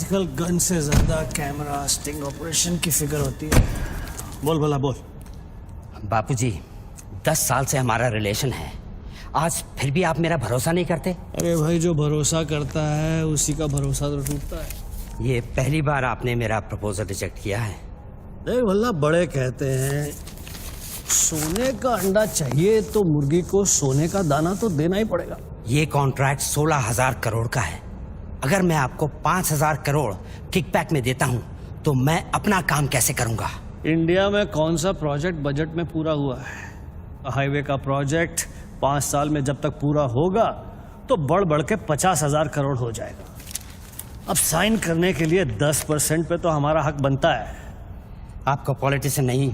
आजकल गन से ज्यादा कैमरा स्टिंग ऑपरेशन की फिक्र होती है। बोल भला बोल। बापूजी, 10 साल से हमारा रिलेशन है, आज फिर भी आप मेरा भरोसा नहीं करते? अरे भाई, जो भरोसा करता है उसी का भरोसा तो टूटता है। ये पहली बार आपने मेरा प्रपोजल रिजेक्ट किया है। देख भल्ला, बड़े कहते हैं सोने का अंडा चाहिए तो मुर्गी को सोने का दाना तो देना ही पड़ेगा। ये कॉन्ट्रैक्ट 16,000 करोड़ का है। अगर मैं आपको 5,000 करोड़ किकबैक में देता हूं तो मैं अपना काम कैसे करूंगा? इंडिया में कौन सा प्रोजेक्ट बजट में पूरा हुआ है? हाईवे का प्रोजेक्ट 5 साल में जब तक पूरा होगा तो बढ़ बढ़ के 50,000 करोड़ हो जाएगा। अब साइन करने के लिए 10% पे तो हमारा हक बनता है। आपको पॉलिटिशियन नहीं,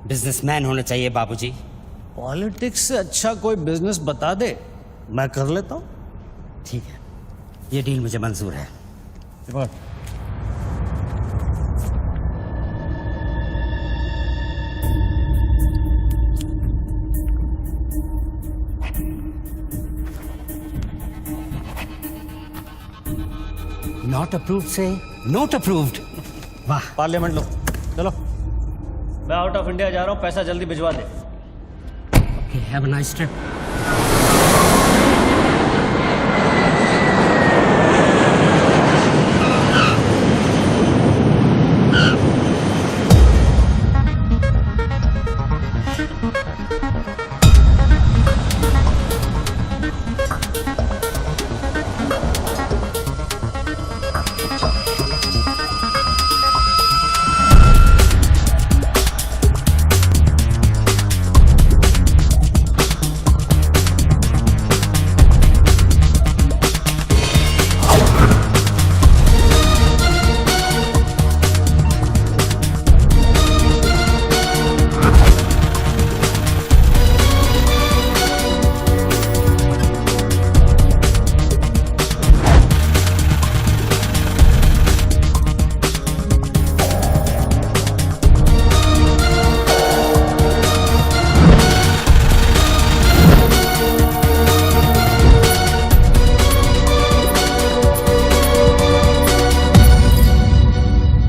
बिजनेसमैन होना चाहिए बाबूजी। पॉलिटिक्स से अच्छा कोई बिजनेस बता दे, मैं कर लेता हूँ। ठीक है, ये डील मुझे मंजूर है। नॉट अप्रूव्ड से नोट अप्रूव्ड। वाह। पार्लियामेंट लो, चलो। मैं आउट ऑफ इंडिया जा रहा हूँ, पैसा जल्दी भिजवा दे। Have a nice trip.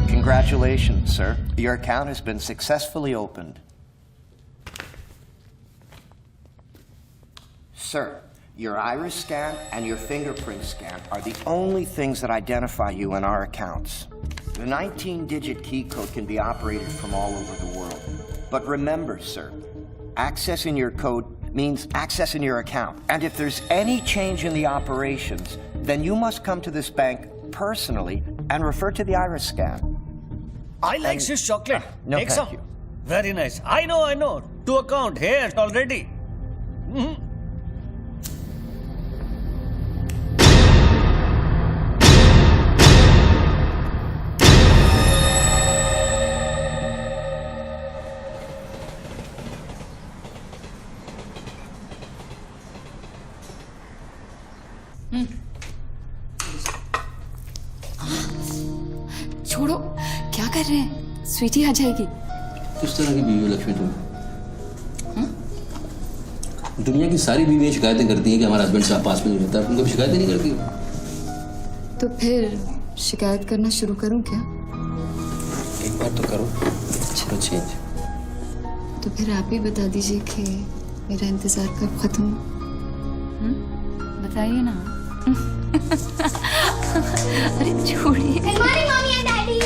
Congratulations, sir. Your account has been successfully opened. Sir, your iris scan and your fingerprint scan are the only things that identify you in our accounts. The 19-digit key code can be operated from all over the world. But remember, sir, accessing your code means accessing your account. And if there's any change in the operations, then you must come to this bank personally and refer to the iris scan. I like Swiss chocolate. No, Take thank some. you. Very nice. I know. To account here already. छोड़ो, क्या कर रहे हैं? स्वीटी आ जाएगी। किस तरह की बीवी हो लक्ष्मी तुम? दुनिया की सारी बीवियां शिकायतें करती हैं कि हमारा हस्बैंड साहब पास में नहीं रहता, तुम कभी शिकायतें नहीं करती हो? तो फिर शिकायत करना शुरू करूं क्या? एक बार तो करो, चलो चेंज। तो फिर आप ही बता दीजिए कि मेरा इंतजार कब खत्म हो? बताइए ना। अरे छोड़िए। Morning, mommy and daddy.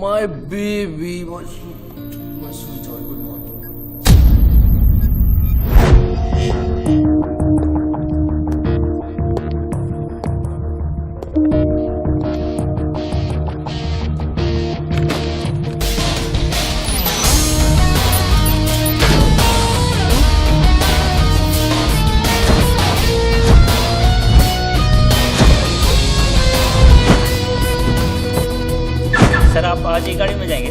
My baby, my sweet joy, good morning. Sir, आप आज ही गाड़ी में जाएंगे?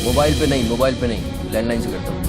मोबाइल पे नहीं, लैंडलाइन से करता हूँ।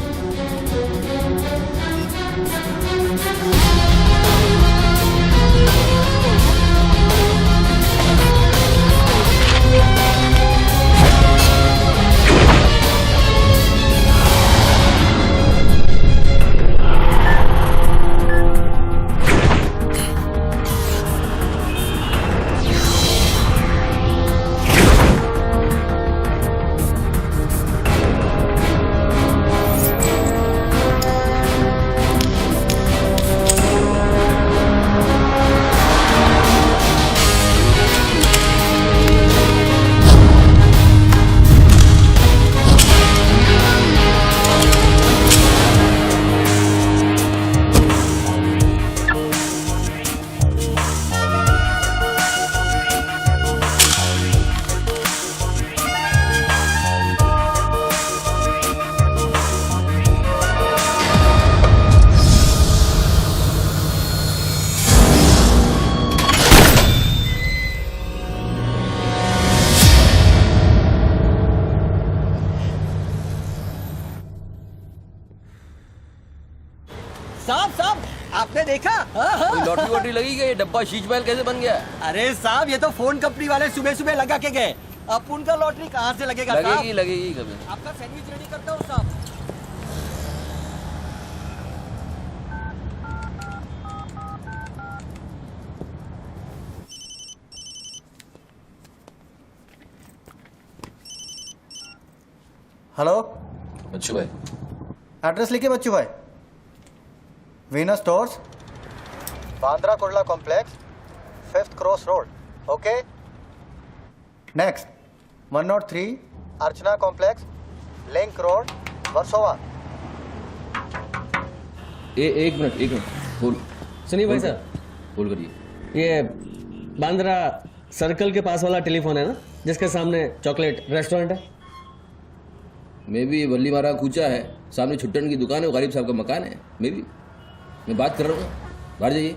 साहब आपने देखा? कोई लॉटरी वॉटरी लगी क्या? ये डब्बा शीश महल कैसे बन गया? अरे साहब ये तो फोन कंपनी वाले सुबह सुबह लगा के गए। अब उनका लॉटरी कहाँ से लगेगा? लगेगी कभी। आपका सैंडविच रेडी करता हूँ साहब। हेलो, बच्चू भाई, एड्रेस लिखिए बच्चू भाई। Venus stores, Bandra Kurla complex, 5th cross road. Okay. Next 103 अर्चना कॉम्प्लेक्स, लिंक रोड, वर्सोवा। एक मिनट बोल। सुनिए भाई साहब, बोल करिए। ये बांद्रा सर्कल के पास वाला टेलीफोन है ना, जिसके सामने चॉकलेट रेस्टोरेंट है? मे भी बल्ली मारा कूचा है, सामने छुट्टन की दुकान है, वो गरीब साहब का मकान है। मे भी मैं बात कर रहा हूँ, बाहर जाइए,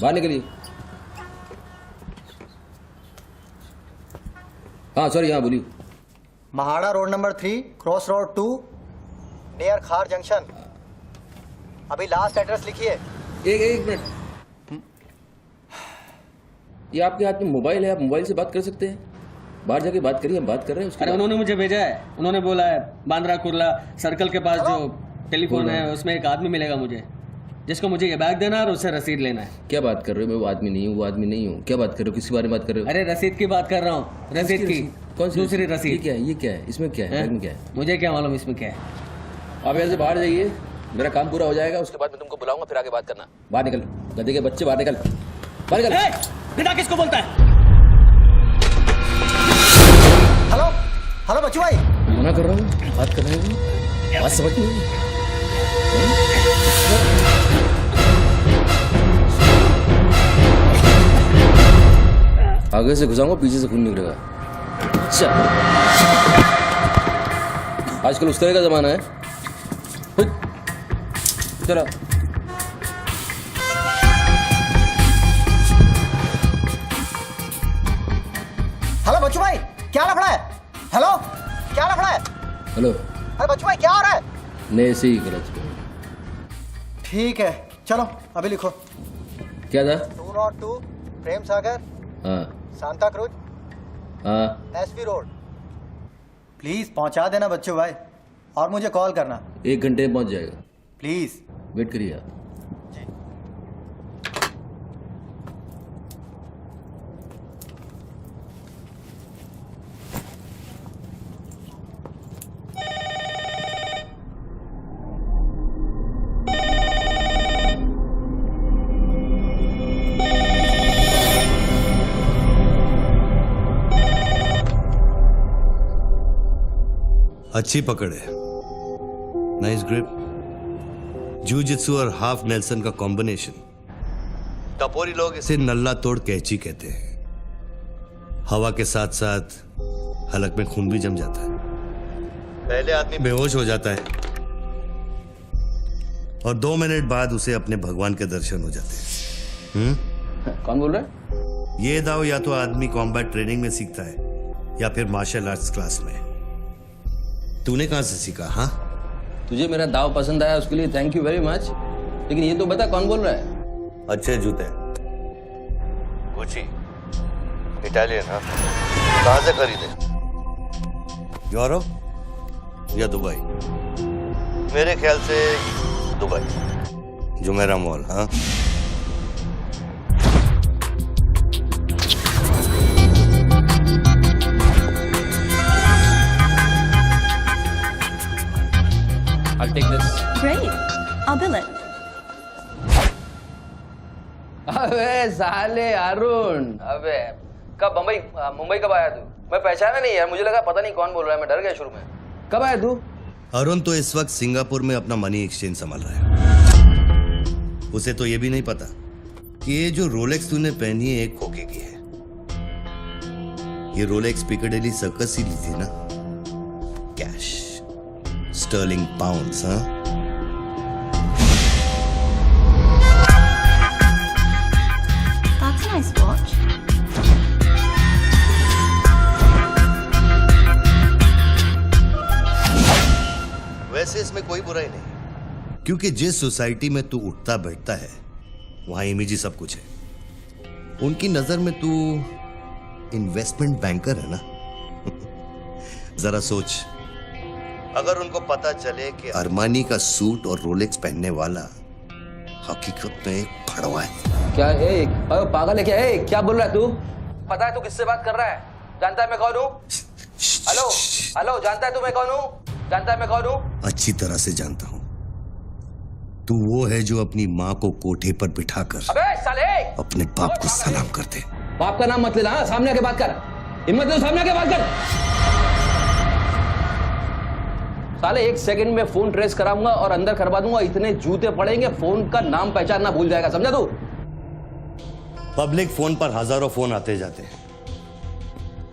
बाहर निकलिए। हाँ सॉरी, हाँ बोलिए। MHADA road number 3 cross road 2 near खार जंक्शन। अभी लास्ट एड्रेस लिखिए। एक मिनट, ये आपके हाथ में मोबाइल है, आप मोबाइल से बात कर सकते हैं। बाहर जाके बात करिए, हम बात कर रहे हैं उसके अरे बाद। उन्होंने मुझे भेजा है, उन्होंने बोला है बांद्रा कुर्ला सर्कल के पास जो टेलीफोन है उसमें एक आदमी मिलेगा मुझे, जिसको मुझे ये बैग देना है और उससे रसीद लेना है। क्या बात कर रहे हो? मैं वो आदमी नहीं हूँ। क्या बात कर रहे हो? किसके बारे में बात कर रहे हो? अरे रसीद की बात कर रहा हूँ, रसीद की। कौन सी दूसरी ये रसीद। क्या है? इसमें क्या है? बैग में क्या है? मुझे क्या मालूम इसमें क्या है। आप यहाँ से बाहर जाइए, मेरा काम पूरा हो जाएगा, उसके बाद मैं तुमको बुलाऊंगा, फिर आगे बात करना। बाहर निकल, गधे के बच्चे, बाहर निकल, बाहर निकल। बिना किसको बोलता है? हेलो हेलो बच्चू भाई। मना कर रहा हूँ, बात कर रहे हैं, बात समझ नहीं। आगे से घुसाऊंगा, पीछे से खून निकलेगा। अच्छा, आजकल उस तरह का जमाना है। चलो हेलो बच्चू भाई, क्या लफड़ा है? हेलो, क्या लफड़ा है? हेलो, अरे बच्चू भाई क्या हो रहा है? नहीं ऐसे ही गलत। ठीक है चलो अभी लिखो। क्या था? 202 प्रेम सागर, हाँ सांता क्रूज, हाँ, एसवी रोड। प्लीज पहुंचा देना बच्चू भाई, और मुझे कॉल करना 1 घंटे में पहुंच जाएगा। प्लीज। वेट करिए आप। अच्छी पकड़ है, नाइस ग्रिप। जूजित्सु और हाफ नेल्सन का कॉम्बिनेशन। टपोरी लोग इसे नल्ला तोड़ कैची कहते हैं। हवा के साथ साथ हलक में खून भी जम जाता है। पहले आदमी बेहोश हो जाता है और 2 मिनट बाद उसे अपने भगवान के दर्शन हो जाते हैं। कौन बोल रहा है? ये दाव या तो आदमी कॉम्बैट ट्रेनिंग में सीखता है या फिर मार्शल आर्ट्स क्लास में। तूने कहाँ से सीखा? हाँ, तुझे मेरा दाव पसंद आया उसके लिए थैंक यू वेरी मच, लेकिन ये तो बता कौन बोल रहा है? अच्छे जूते, गुची, इटालियन। हाँ, कहाँ से खरीदे? यूरोप या दुबई? मेरे ख्याल से दुबई, जुमेरा मॉल। हाँ, I'll take this. Great. I'll bill it. अबे साले अरुण, अबे कब मुंबई कब आया तू? मैं पहचाना नहीं यार, मुझे लगा पता नहीं कौन बोल रहा है, मैं डर गया शुरू में। कब आया तू? अरुण तो इस वक्त सिंगापुर में अपना मनी एक्सचेंज संभाल रहा है। उसे तो ये भी नहीं पता कि ये जो रोलेक्स तूने पहनी है एक खोखे की है। ये रोलेक्स पिकाडेली सर्कस ही ली थी ना, कैश, स्टर्लिंग पाउंड्स। हाँ, That's a nice watch. वैसे इसमें कोई बुराई नहीं, क्योंकि जिस सोसाइटी में तू उठता बैठता है वहां इमेज ही सब कुछ है। उनकी नजर में तू इन्वेस्टमेंट बैंकर है ना। जरा सोच, अगर उनको पता चले कि अरमानी का सूट और रोलेक्स पहनने वाला हकीकत में एक फड़वा है। क्या है? पागल है क्या? है क्या बोल रहा है तू? पता है तू किससे बात कर रहा है? जानता है मैं कौन हूँ? हेलो हेलो, जानता है तू मैं कौन हूँ? जानता है मैं कौन हूँ? अच्छी तरह से जानता हूं। तू वो है जो अपनी माँ को कोठे पर बिठाकर अबे साले, अपने बाप को सलाम करते। बाप का नाम मत लेना, सामने आके बात कर। हिम्मत दे सामने आके बात कर। साले 1 सेकंड में फोन ट्रेस कराऊंगा और अंदर करवा दूंगा, इतने जूते पड़ेंगे फोन का नाम पहचानना भूल जाएगा, समझा तू? पब्लिक फोन पर हजारों फोन आते जाते हैं।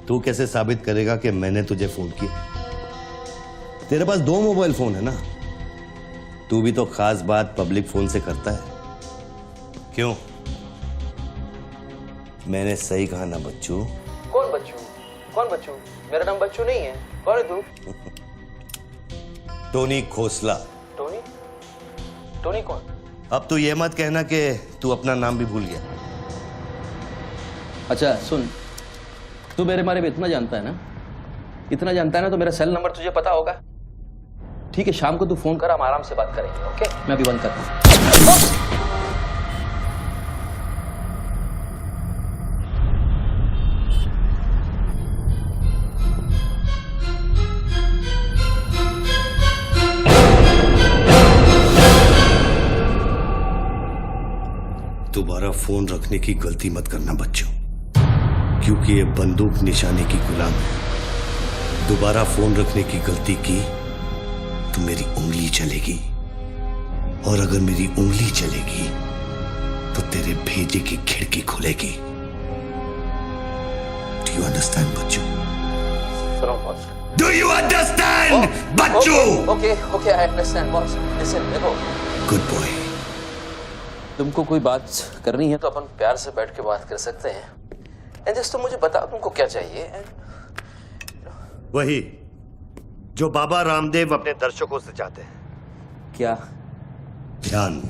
तू कैसे साबित करेगा कि मैंने तुझे फोन किया? तेरे पास 2 मोबाइल फोन है ना। तू भी तो खास बात पब्लिक फोन से करता है, क्यों? मैंने सही कहा ना बच्चू? कौन बच्चू? कौन बच्चू? मेरा नाम बच्चू नहीं है। कौन है तू? टोनी खोसला। टोनी? टोनी कौन? अब तो ये मत कहना कि तू अपना नाम भी भूल गया। अच्छा सुन, तू मेरे बारे में इतना जानता है ना, इतना जानता है ना, तो मेरा सेल नंबर तुझे पता होगा। ठीक है, शाम को तू फोन कर, हम आराम से बात करेंगे। ओके, मैं अभी बंद करता हूं। दोबारा फोन रखने की गलती मत करना बच्चों, क्योंकि ये बंदूक निशाने की गुलाम है। दोबारा फोन रखने की गलती की तो मेरी उंगली चलेगी, और अगर मेरी उंगली चलेगी तो तेरे भेजे की खिड़की खुलेगी। Do you understand Bachchu? Do you understand Bachchu? Okay okay, I understand boss. Listen, देखो, गुड बॉय। तुमको कोई बात करनी है तो अपन प्यार से बैठ के बात कर सकते हैं। एंड जस्ट तुम मुझे बताओ तुमको क्या चाहिए। वही जो बाबा रामदेव अपने दर्शकों से चाहते हैं। क्या? ध्यान।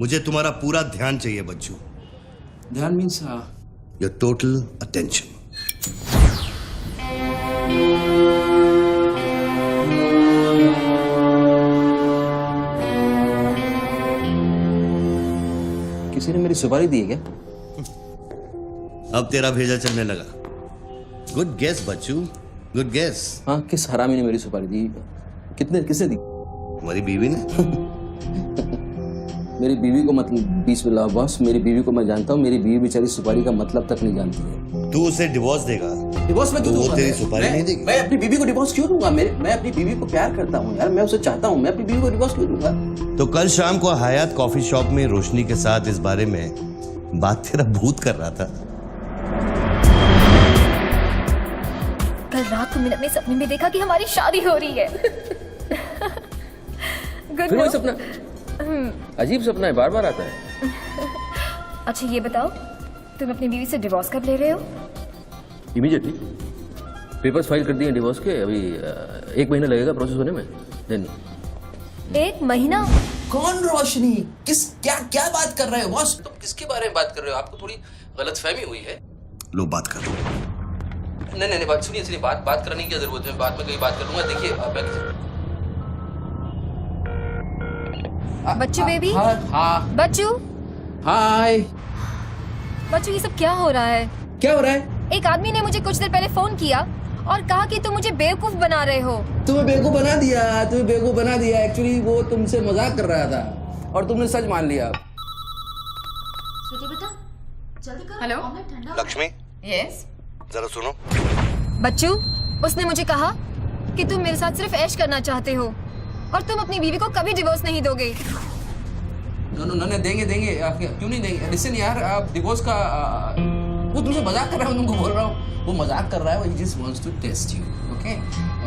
मुझे तुम्हारा पूरा ध्यान चाहिए बच्चू। ध्यान मीन्स योर टोटल अटेंशन। किसी ने मेरी सुपारी दी है क्या? अब तेरा भेजा चलने लगा। गुड गेस बच्चू, गुड गेस। हाँ, किस हरामी ने मेरी सुपारी दी? किसने दी? तुम्हारी बीवी ने। मेरी बीवी को मतलब 20 मिला बॉस, मेरी बीवी को मैं जानता हूँ। मेरी बीवी बेचारी सुपारी का मतलब तक नहीं जानती है। तू उसे डिवोर्स देगा? डिवोर्स में क्यों वो दूंगा? तेरी सुपारी नहीं देगी? मैं अपनी बीवी को डिवोर्स क्यों दूंगा? मैं अपनी बीवी को प्यार करता हूँ यार, मैं उसे चाहता हूँ। मैं अपनी बीवी को डिवोर्स क्यों दूंगा? तो कल शाम को हयात कॉफी शॉप में रोशनी के साथ इस बारे में बात तेरा भूत कर रहा था। कल रात को मैंने अपने सपने में देखा कि हमारी शादी हो रही है। Good फिर वही no? सपना? अजीब सपना है, बार बार आता है। अच्छा ये बताओ, तुम अपनी बीवी से डिवोर्स कब ले रहे हो? इमीडिएटली। पेपर्स फाइल कर दिए डिवोर्स के, अभी 1 महीना लगेगा प्रोसेस होने में। देन 1 महीना? कौन रोशनी? क्या क्या बात कर रहे हो बॉस? तुम किसके बारे में बात कर रहे हो? आपको थोड़ी गलतफहमी हुई है। लो बात कर। नहीं बात सुनिए, बात करने की क्या जरूरत है? बाद में कहीं बात कर लूंगा। देखिए बच्चू बेबी। हाँ बच्चू। हाय। बच्चू ये सब क्या हो रहा है? क्या हो रहा है? एक आदमी ने मुझे कुछ देर पहले फोन किया और कहा कि तुम मुझे बेवकूफ बना रहे हो। तुम्हें बेवकूफ बना दिया। एक्चुअली वो तुमसे मजाक कर रहा था और तुमने सच मान लिया। Hello Lakshmi, yes. जरा सुनो। बच्चू, उसने मुझे कहा कि तुम मेरे साथ सिर्फ ऐश करना चाहते हो और तुम अपनी बीवी को कभी डिवोर्स नहीं दोगे। नहीं देंगे। क्यों नहीं देंगे? लिसन यार, आप डिवोर्स का वो तुमसे मजाक कर रहा है, तुमको बोल रहा हूँ। वो मजाक कर रहा है, वो just wants to test you, okay?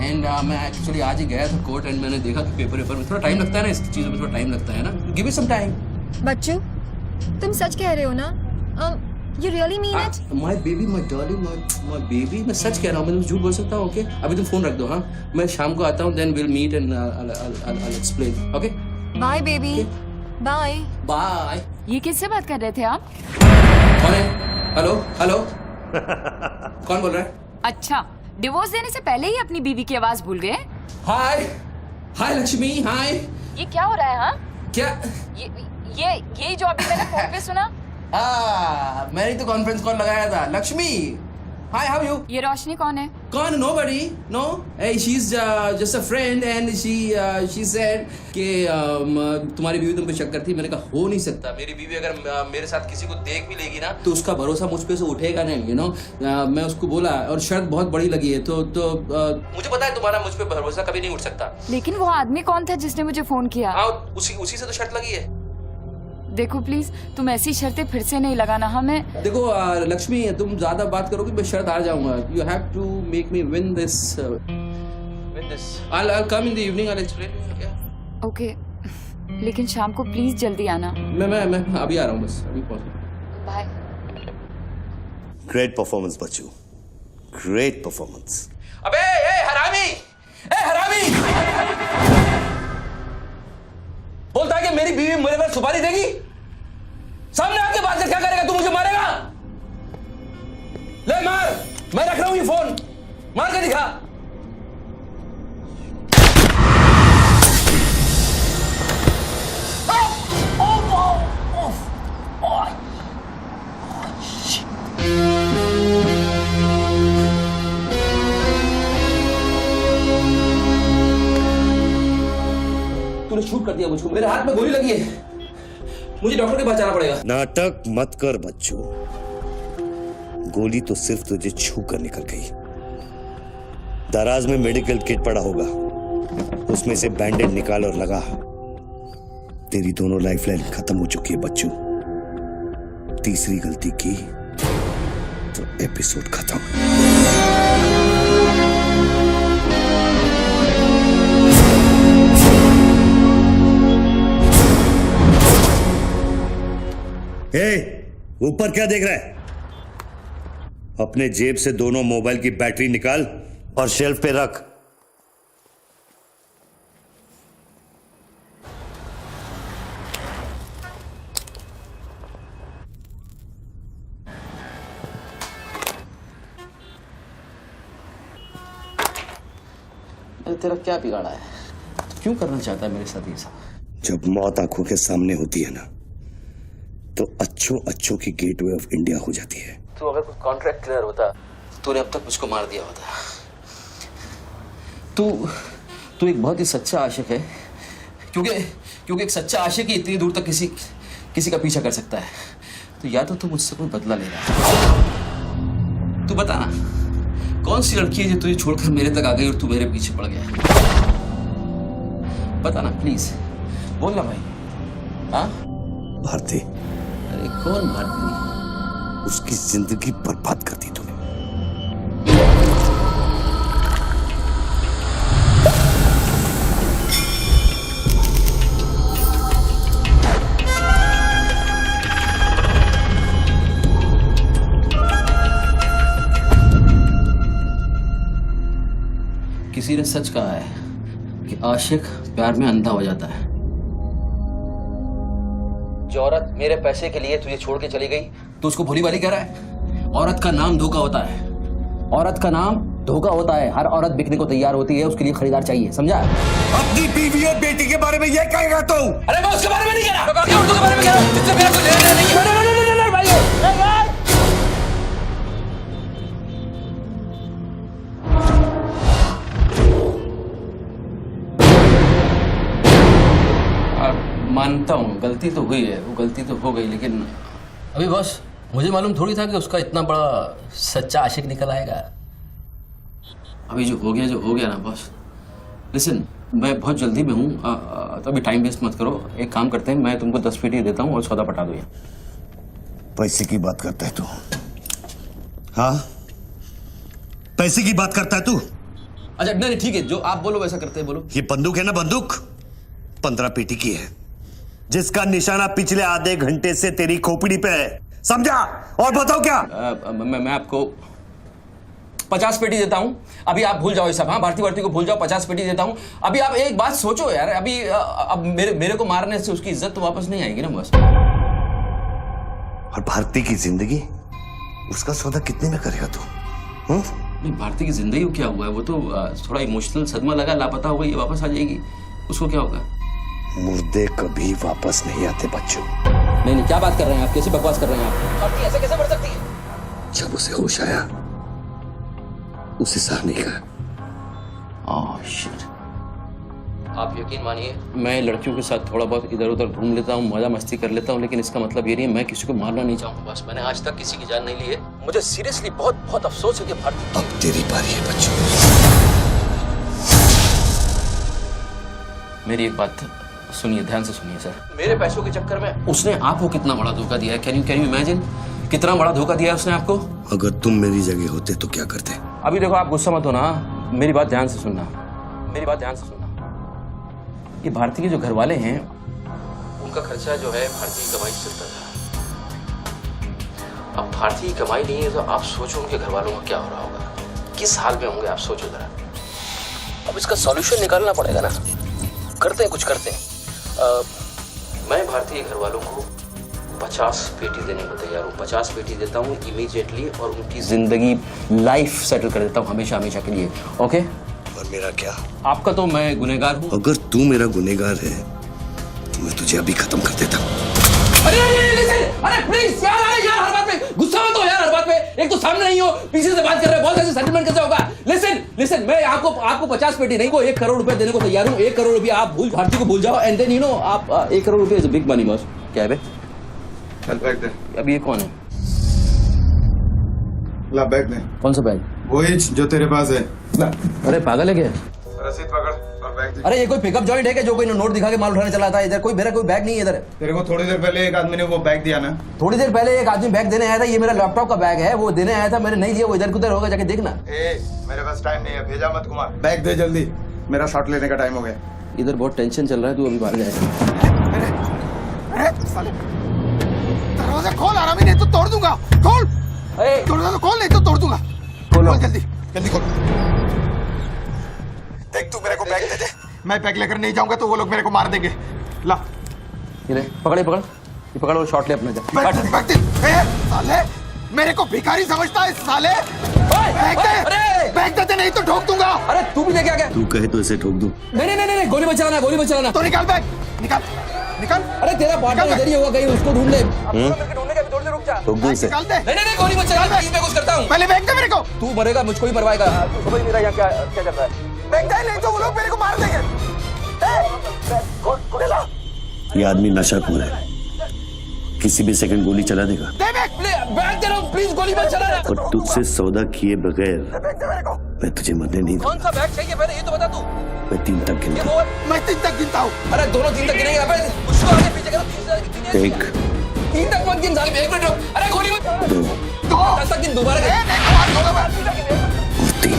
And मैं एक्चुअली आज ही गया था कोर्ट एंड मैंने देखा कि पेपर में थोड़ा टाइम लगता है ना, इस चीज़ों में थोड़ा टाइम लगता है ना। Give me some time. बच्चू, तुम सच कह रहे हो ना? You really mean it? My baby, my darling, my baby, मैं सच कह रहा हूँ। मैं झूठ बोल सकता हूँ? ओके, अभी तुम फोन रख दो। हाँ, मैं शाम को आता हूँ, then we'll meet and I'll explain. Okay? Bye baby. Bye. Bye. ये किससे बात कर रहे थे आप? कौन है? हेलो कौन बोल रहा है? अच्छा, डिवोर्स देने से पहले ही अपनी बीवी की आवाज भूल गए? हाय लक्ष्मी, हाय। ये क्या हो रहा है? हाँ, क्या? ये जो अभी मैंने फोन पे सुना। मैंने तो कॉन्फ्रेंस कॉल लगाया था। लक्ष्मी, हाय, हाउ यू? ये रोशनी कौन है? कौन? Nobody, no. Hey, she's just a friend and she said कि तुम्हारी बीवी तुम पे शक करती। मैंने कहा हो नहीं सकता, मेरी बीवी अगर मेरे साथ किसी को देख भी लेगी ना तो उसका भरोसा मुझ पे से उठेगा नहीं, यू नो। मैं उसको बोला और शर्त बहुत बड़ी लगी है, तो मुझे पता है तुम्हारा मुझ पे भरोसा कभी नहीं उठ सकता। लेकिन वो आदमी कौन था जिसने मुझे फोन किया? हाँ, उसी से तो शर्त लगी है। देखो प्लीज, तुम ऐसी शर्तें फिर से नहीं लगाना। हमें देखो लक्ष्मी, तुम ज्यादा बात करोगे मैं शर्त हार जाऊंगा। You have to make me win this. I'll come in the evening, I'll explain. Okay, लेकिन शाम को प्लीज जल्दी आना। मैं अभी आ रहा हूँ, बस अभी पहुंच। बाय। ग्रेट परफॉर्मेंस बच्चू, ग्रेट परफॉर्मेंस। अबे हरामी, बोलता है कि मेरी बीवी मेरे पर सुपारी देगी। सामने आके बात कर, क्या करेगा? तू मुझे मारेगा? ले मार, मैं रख रहा हूं ये फोन, मार के दिखा। तूने शूट कर दिया मुझको, मेरे हाथ में गोली लगी है, मुझे डॉक्टर के पास जाना पड़ेगा। नाटक मत कर बच्चू, गोली तो सिर्फ तुझे छू कर निकल गई। दराज में मेडिकल किट पड़ा होगा, उसमें से बैंडेड निकाल और लगा। तेरी दोनों लाइफलाइन खत्म हो चुकी है बच्चू। तीसरी गलती की तो एपिसोड खत्म। ऊपर क्या देख रहा है? अपने जेब से दोनों मोबाइल की बैटरी निकाल और शेल्फ पे रख। तेरा क्या बिगाड़ा है? क्यों करना चाहता है मेरे साथ ये सब? जब मौत आंखों के सामने होती है ना, तो अच्छों की गेटवे ऑफ इंडिया हो जाती है। तो अगर कुछ कॉन्ट्रैक्ट क्लियर होता, तूने अब तक मुझको मार दिया होता। तू एक बहुत ही सच्चा आशिक है, क्योंकि एक सच्चा आशिक ही इतनी दूर तक किसी का पीछा कर सकता है। तो या तो तू मुझसे कोई बदला ले रहा है। तू बता ना, कौन सी लड़की है जो तुझे छोड़कर मेरे तक आ गई और तू मेरे पीछे पड़ गया? बता ना प्लीज, बोल ना भाई। हाँ, भारती। अरे कौन भारती? उसकी जिंदगी बर्बाद कर दी तूने। किसी ने सच कहा है कि आशिक प्यार में अंधा हो जाता है। जो औरत मेरे पैसे के लिए तुझे छोड़ के चली गई तो उसको भोली भाली कह रहा है। औरत का नाम धोखा होता है। औरत का नाम धोखा होता है। हर औरत बिकने को तैयार होती है, उसके लिए खरीदार चाहिए, समझा? अपनी बीवी और बेटी के बारे में ये कहेगा तू? अरे मैं उसके बारे में नहीं कह रहा, मैं उर्दू के बारे में कह रहा हूं, जिससे मेरा कोई लेना देना नहीं है। भाई मानता हूँ गलती तो हुई है, वो गलती तो हो गई, लेकिन अभी बस मुझे मालूम थोड़ी था कि उसका इतना बड़ा सच्चा आशिक निकल आएगा। अभी जो हो गया ना बॉस। लिसन, मैं बहुत जल्दी में हूँ, तो अभी टाइम वेस्ट मत करो। एक काम करते हैं, मैं तुमको 10 पेटी देता हूँ और सौदा पटा दो। पैसे की बात करता है तू? हाँ, पैसे की बात करता है तू? अच्छा नहीं ठीक है, जो आप बोलो वैसा करते हैं, बोलो। ये बंदूक है ना, बंदूक 15 पेटी की है, जिसका निशाना पिछले आधे घंटे से तेरी खोपड़ी पे है, समझा? और बताओ क्या? मैं आपको 50 पेटी देता हूं। अभी आप भूल जाओ ये सब। हाँ, भारती को भूल जाओ, 50 पेटी देता हूं। अभी आप एक बात सोचो यार, अभी अब मेरे को मारने से उसकी इज्जत तो वापस नहीं आएगी ना बस। और भारती की जिंदगी, उसका सौदा कितने में करेगा तू? नहीं, भारती की जिंदगी को क्या हुआ है? वो तो थोड़ा इमोशनल सदमा लगा, लापता हो गई, वापस आ जाएगी। उसको क्या होगा? मुर्दे कभी वापस नहीं आते बच्चों। नहीं, क्या बात कर रहे हैं आप? कैसी बकवास कर रहे हैं आप? भारती ऐसे कैसे बढ़ सकती है? जब उसे होश आया, उसे सहा नहीं कहा। शिट। आप यकीन मानिए, मैं लड़कियों के साथ थोड़ा बहुत इधर उधर घूम लेता हूँ, मजा मस्ती कर लेता हूँ, लेकिन इसका मतलब ये नहीं है मैं किसी को मारना नहीं चाहूँगा। बस मैंने आज तक किसी की जान नहीं ली है। मुझे सीरियसली बहुत बहुत अफसोस है कि भारती। अब तेरी बारी है बच्चों। मेरी एक बात सुनिए, ध्यान से सुनिए सर। मेरे पैसों के चक्कर में उसने आपको कितना बड़ा धोखा दिया है? Can you imagine? कितना बड़ा धोखा दिया है उसने आपको? अगर तुम मेरी जगह होते तो क्या करते? अभी देखो, आप गुस्सा मत होना, मेरी बात ध्यान से सुनना, मेरी बात ध्यान से सुनना। ये भारती के जो घर वाले हैं, उनका खर्चा जो है भारती की कमाई से चलता था। अब भारती की कमाई नहीं है तो आप सोचो उनके घर वालों का क्या हो रहा होगा, किस हाल में होंगे, आप सोचो जरा। अब इसका सॉल्यूशन निकालना पड़ेगा ना। करते हैं, कुछ करते हैं। मैं भारतीय घर वालों को 50 पेटी देने को तैयार हूँ। 50 पेटी देता हूँ इमीडिएटली, और उनकी जिंदगी लाइफ सेटल कर देता हूँ हमेशा हमेशा के लिए। ओके? और मेरा क्या? आपका तो मैं गुनहगार हूँ। अगर तू मेरा गुनहगार है तो मैं तुझे अभी खत्म कर देता हूँ। अरे प्लीज यार, हर बात में गुस्सा मत हो यार, हर बात में। एक तो सामने नहीं हो, पीछे से बात कर रहे हो, बहुत ऐसे सेटलमेंट कैसे होगा? लिसन, मैं आपको 50 पेटी नहीं, वो 1 करोड़ रुपए देने को तैयार हूँ। 1 करोड़ रुपया आप भारती को भूल जाओ, एंड देन यू नो आप 1 करोड़ रुपया is a big money boss. क्या है बे? चल बैग दे। अब ये कौन है? ला बैग दे। कौन सा बैग? वही जो तेरे पास है। ला। अरे पागल है क्या? रसीद पकड़ और बैग दे। अरे ये कोई पिकअप जॉइंट है क्या जो कोई नोट दिखा के माल उठाने चला था? इधर मेरा कोई बैग नहीं है इधर। तेरे को थोड़ी देर पहले एक आदमी ने वो बैग दिया ना? थोड़ी देर पहले एक आदमी बैग देने आया था। ये मेरा लैपटॉप का बैग है, वो देने आया था, मैंने नहीं लिया। वो इधर उधर होगा, जाके देखना। मेरे पास टाइम नहीं है, भेजा मत घुमा। बैग दे जल्दी, मेरा शॉट लेने का टाइम हो गया। इधर बहुत टेंशन चल रहा है, तू अभी बाहर जाएगा। दरवाजा खोल, आराम नहीं तो तोड़ दूंगा। खोल दरवाजा, खोल नहीं तो तोड़ दूंगा। खोल जल्दी जल्दी खोल। देख तू मेरे को बैग दे दे, मैं बैग लेकर नहीं जाऊंगा तो वो लोग मेरे को मार देंगे। ला ये ले, पकड़ और शॉट ले अपना। बैग दे। साले मेरे को भिखारी समझता है साले। बैग दे नहीं तो ठोक दूंगा। अरे तू भी लेके आ गया? तू कहे तो इसे ठोक दूं? नहीं, गोली मत चलाना। तो निकाल बैग, निकाल। अरे तेरा पार्टनर इधर ही होगा कहीं, उसको ढूंढ ले। ढूंढने का थोड़ी देर रुक जा। ठोक दूं इसे? निकाल दे। नहीं, गोली मत चला, मैं कुछ करता हूँ। पहले बैग दे मेरे को। तू मरेगा, मुझको ही मरवाएगा। समझ नहीं रहा यहाँ क्या चल रहा है। बैग दे नहीं तो वो लोग मेरे को मार देंगे। ये आदमी नशाखोर है, किसी भी सेकंड गोली चला देगा। बैग दे रहा हूँ, प्लीज गोली मत चलाना। और तुझसे सौदा किए बगैर मैं तुझे मरने नहीं दूंगा। कौन सा बैग चाहिए पहले ये तो बता तू। मैं 3 तक गिनता हूँ। मैं 3 तक गिनता हूँ। अरे दोनों 3 तक गिनेंगे। उसको आगे पीछे करो। 1 3 तक मत गिन साले, 1 मिनट रुक। अरे गोली मत। 2 10 तक गिन दोबारा। और 3।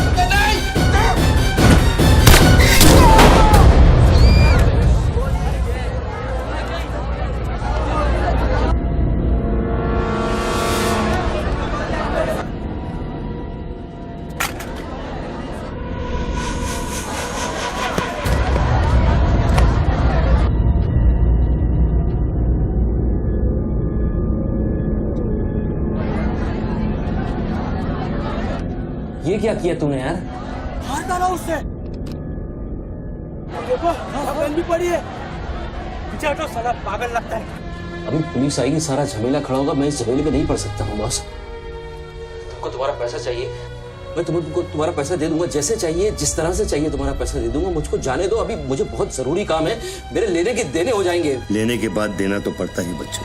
क्या किया तूने यार? मार डाला उससे। देखो गन भी पड़ी है। पीछे हटो साला पागल लगता है। अभी पुलिस आएगी, सारा झमेला खड़ा होगा, मैं इस झमेले में नहीं पड़ सकता हूँ बॉस। तुमको तुम्हारा पैसा चाहिए, मैं तुमको तुम्हारा पैसा दे दूंगा, जैसे चाहिए जिस तरह से चाहिए तुम्हारा पैसा दे दूंगा। मुझको जाने दो, अभी मुझे बहुत जरूरी काम है, मेरे लेने के देने हो जाएंगे। लेने के बाद देना तो पड़ता ही बच्चों।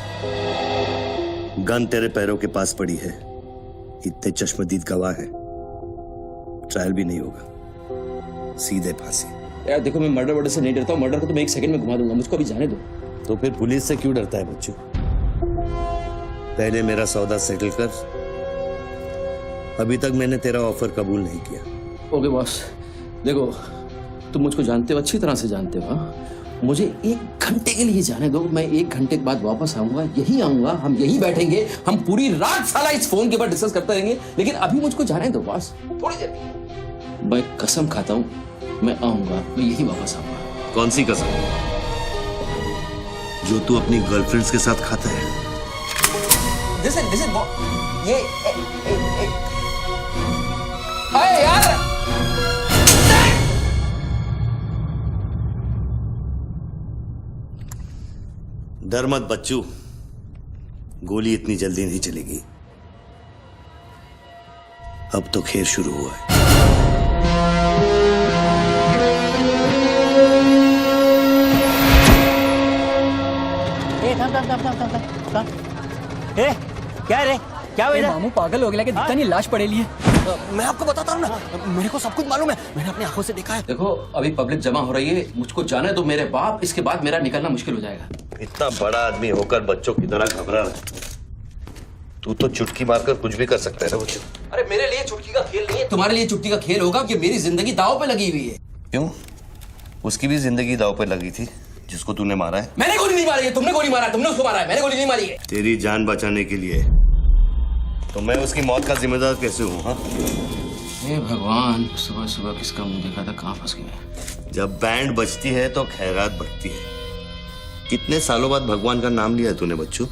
गन तेरे पैरों के पास पड़ी है, इतने चश्मदीद गवाह है, ट्रायल भी नहीं होगा, सीधे फांसी। यार देखो, मैं मर्डर से नहीं डरता हूँ, मर्डर को तो मैं 1 सेकंड में घुमा दूंगा, मुझको अभी जाने दो। तो फिर पुलिस से क्यों डरता है बच्चों? पहले मेरा सौदा सेटल कर। अभी तक मैंने तेरा ऑफर कबूल नहीं किया। ओके बॉस, देखो तुम मुझको जानते हो, अच्छी तरह से जानते हो। मुझे 1 घंटे के लिए जाने दो, मैं 1 घंटे के बाद वापस आऊंगा, यही आऊंगा, हम यही बैठेंगे, हम पूरी रात साला इस फोन के ऊपर डिस्कस करते रहेंगे, लेकिन अभी मुझको जाने दो बॉस, थोड़ी देर। मैं कसम खाता हूँ, मैं आऊंगा, मैं यही वापस आऊंगा। कौन सी कसम? जो तू अपनी गर्लफ्रेंड्स के साथ खाता है। Listen, ये अरे यार, डर मत बच्चू, गोली इतनी जल्दी नहीं चलेगी। अब तो खेल शुरू हुआ है। क्या रे, क्या हुआ? मामू पागल हो गया कि दिखता नहीं, लाश पड़ेली है। मैं आपको बताता हूँ ना, मेरे को सब कुछ मालूम है, मैंने अपनी आंखों से देखा है। देखो अभी पब्लिक जमा हो रही है, मुझको जाने दो मेरे बाप, इसके बाद मेरा निकलना मुश्किल हो जाएगा। इतना बड़ा आदमी होकर बच्चों की तरह घबरा रहा है। तू तो चुटकी मारकर कुछ भी कर सकता है ना बच्चों। अरे मेरे लिए चुटकी का खेल नहीं है, तुम्हारे लिए चुटकी का खेल होगा कि मेरी जिंदगी दांव पे लगी हुई है। क्यों? उसकी भी जिंदगी दांव पे लगी थी जिसको तूने मारा है। मैंने गोली नहीं मारी है, तुमने गोली मारा है, तुमने उसको मारा है, मैंने गोली नहीं मारी है। तेरी जान बचाने के लिए तो मैं उसकी मौत का जिम्मेदार कैसे हूँ? हाँ, हे भगवान, सुबह सुबह किसका मुंह देखा था, कहाँ फंस गए। जब बैंड बजती है तो खैरात बढ़ती है। कितने सालों बाद भगवान का नाम लिया है तूने बच्चू?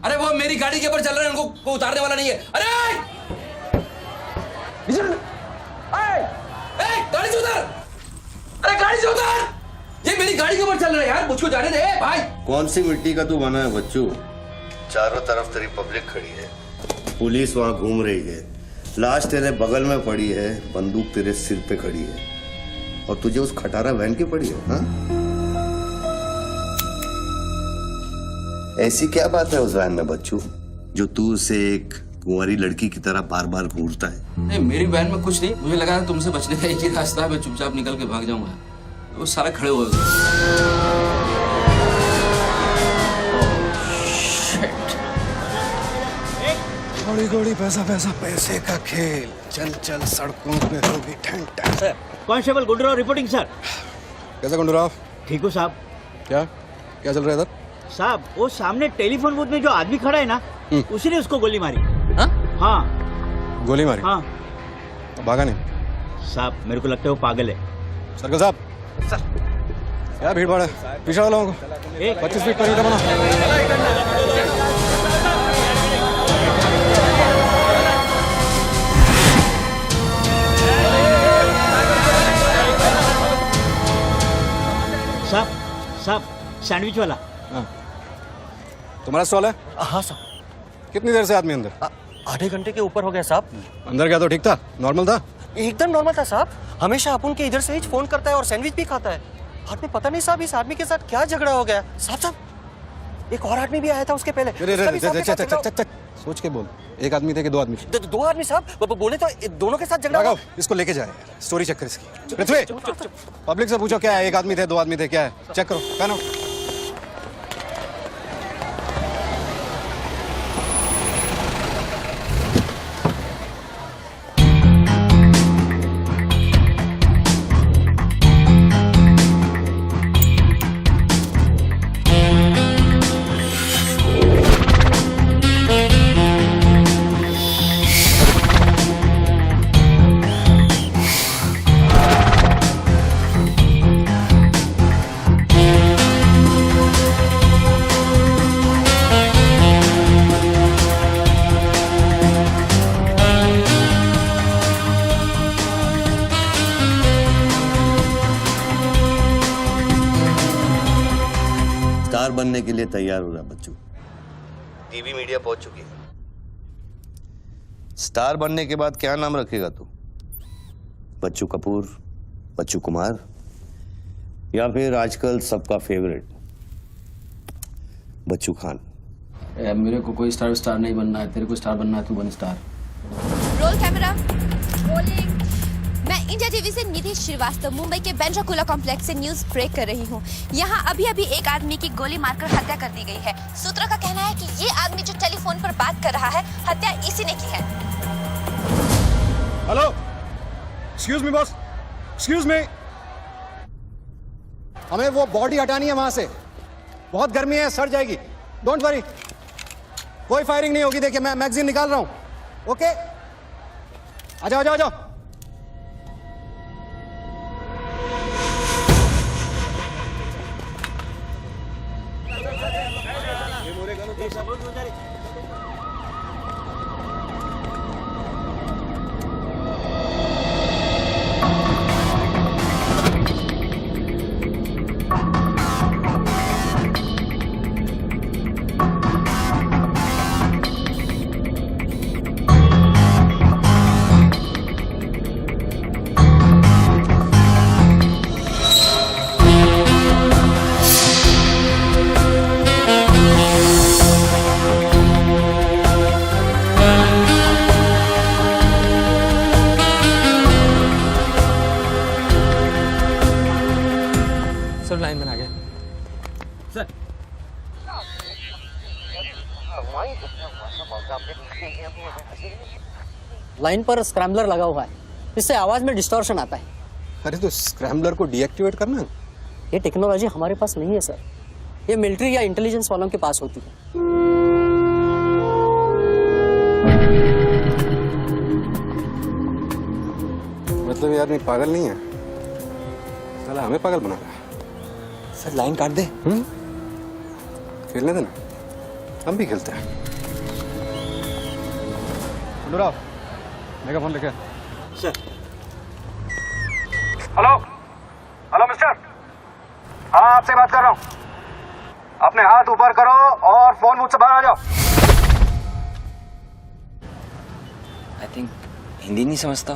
अरे वो मेरी गाड़ी के ऊपर चल रहे हैं, उनको उतारने वाला नहीं है। अरे गाड़ी से उतर, अरे गाड़ी से उतर, ये मेरी गाड़ी के ऊपर चल रहा है यार, मुझको जाने दे भाई। कौन सी मिट्टी का तू बना है बच्चू? चारों तरफ तेरी पब्लिक खड़ी है, पुलिस वहां घूम रही है, लाश तेरे बगल में पड़ी है, बंदूक तेरे सिर पे खड़ी है, और तुझे उस खटारा वैन की पड़ी है। हाँ? ऐसी क्या बात है उस वैन में बच्चू जो तू उसे एक कुंवारी लड़की की तरह बार बार घूरता है? नहीं, मेरी वैन में कुछ नहीं, मुझे लगा तुमसे बचने का एक ही रास्ता है, मैं चुपचाप निकल के भाग जाऊंगा। वो सारे खड़े हुए थोड़ी थोड़ी पैसा पैसा, पैसे का खेल, चल चल सड़कों पे होगी ठंड। Constable Gunduraao reporting sir. कैसा गुंडूराव? ठीक हो साहब? क्या क्या चल रहा है इधर? साहब वो सामने टेलीफोन बूथ में जो आदमी खड़ा है ना, उसी ने उसको गोली मारी। हाँ गोली मारी? हाँ। तो भागा नहीं? साहब मेरे को लगता है वो पागल है। सर्कल साहब, सर क्या भीड़ भाड़ है, पीछे वालों को 25 फीट पर बना। साहब साहब सैंडविच वाला। तुम्हारा स्टॉल है? हाँ साहब। कितनी देर से आदमी अंदर? आधे घंटे के ऊपर हो गया साहब। अंदर क्या तो ठीक था, नॉर्मल था? एकदम नॉर्मल था साहब। हमेशा अपन के इधर से ही फोन करता है और सैंडविच भी खाता है। बाद में पता नहीं साहब इस आदमी के साथ क्या झगड़ा हो गया। साहब साहब एक और आदमी भी आया था उसके पहले। सोच के बोल, एक आदमी थे कि 2 आदमी? 2 आदमी साहब, बोले तो दोनों के साथ झगड़ा हुआ। इसको लेके जाए, स्टोरी चेक कर इसकी। पृथ्वी, पब्लिक से पूछो क्या है, 1 आदमी थे 2 आदमी थे, क्या है, चेक करो। पहनो। बनने के लिए तैयार हो रहा बच्चू। टीवी मीडिया पहुंच चुकी है। स्टार बनने के बाद क्या नाम रखेगा तू? बच्चू कपूर, बच्चू कुमार, या फिर आजकल सबका फेवरेट बच्चू खान? मेरे को कोई स्टार नहीं बनना है, तेरे को स्टार बनना है, तू बन स्टार। Roll camera, rolling. मैं इंडिया टीवी से निधि श्रीवास्तव मुंबई के बेंड्रा कॉम्प्लेक्स से न्यूज ब्रेक कर रही हूँ। यहाँ अभी अभी एक आदमी की गोली मारकर हत्या कर दी गई है। सूत्रों का कहना है कि ये आदमी जो टेलीफोन पर बात कर रहा है, हत्या इसी ने की है। Hello, excuse me boss, excuse me. हमें वो बॉडी हटानी है वहां से, बहुत गर्मी है, सड़ जाएगी। डोंट वरी, कोई फायरिंग नहीं होगी। देखिए मैं मैगजीन निकाल रहा हूं। ओके, आ जाओ, आ जाओ, आ जाओ। सब लाइन बना गए सर। लाइन पर स्क्रैम्बलर लगा हुआ है, इससे आवाज में डिस्टॉर्शन आता है। अरे तो स्क्रैम्बलर को डीएक्टिवेट करना। ये टेक्नोलॉजी हमारे पास नहीं है सर, ये मिलिट्री या इंटेलिजेंस वालों के पास होती है। मतलब ये आदमी पागल नहीं है, साला हमें पागल बना रहा है। सर लाइन काट दे। खेलने देना, हम भी खेलते हैं। राव, मेगा फोन लेके। सर। हेलो, हेलो मिस्टर, हाँ आपसे बात कर रहा हूँ। अपने हाथ ऊपर करो और फोन मुझसे बाहर आ जाओ। आई थिंक हिंदी नहीं समझता।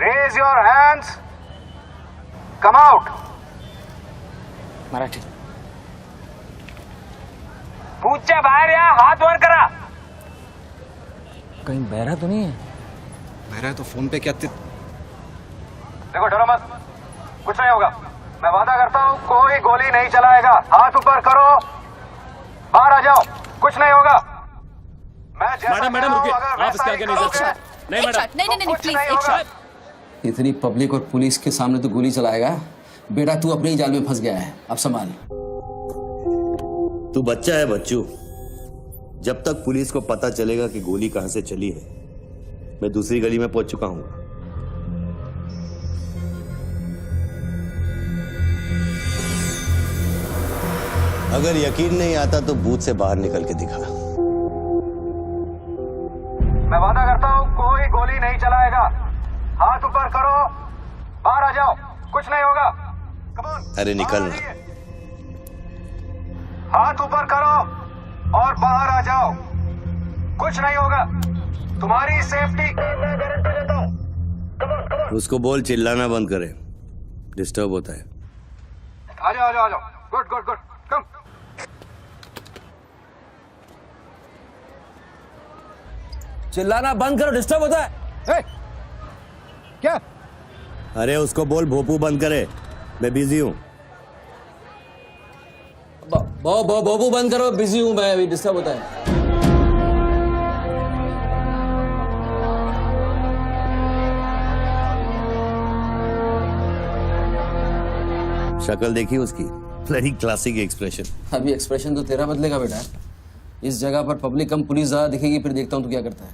Raise your hands, come out. Marathi. पूछे बाहर या हाथ वर करा। कहीं बहरा तो नहीं है? बहरा है तो फोन पे क्या देखो, डरो मत, कुछ नहीं होगा। मैं वादा करता हूँ कोई गोली नहीं चलाएगा। हाथ ऊपर करो, बाहर आ जाओ, कुछ नहीं होगा। मैं मैडम रुकिए, आप इसके आगे नहीं जा सकते। नहीं मैडम, नहीं प्लीज एक शॉट। इतनी पब्लिक और पुलिस के सामने तो गोली चलाएगा? बेटा तू अपने ही जाल में फंस गया है, अब संभाल। तू बच्चा है बच्चू। जब तक पुलिस को पता चलेगा कि गोली कहां से चली है, मैं दूसरी गली में पहुंच चुका हूं। अगर यकीन नहीं आता तो बूथ से बाहर निकल के दिखा। मैं वादा करता हूँ कोई गोली नहीं चलाएगा। हाथ ऊपर करो, बाहर आ जाओ, कुछ नहीं होगा। अरे निकल ना। हाथ ऊपर करो और बाहर आ जाओ, कुछ नहीं होगा। तुम्हारी सेफ्टी मैं गारंटी देता हूँ। उसको बोल चिल्लाना बंद करे, डिस्टर्ब होता है। आ जाओ, आ जाओ, आ जाओ। गुड गुड गुड, कम। चिल्लाना बंद करो, डिस्टर्ब होता है। ए, क्या? अरे उसको बोल भोपू बंद करे, मैं बिजी हूँ। बाबू बंद करो, बिजी हूँ मैं, अभी डिस्टर्ब होता है। शक्ल देखी उसकी, ब्लडी क्लासिक एक्सप्रेशन। अभी एक्सप्रेशन तो तेरा बदलेगा बेटा। इस जगह पर पब्लिक कम पुलिस ज्यादा दिखेगी, फिर देखता हूँ तू क्या करता है।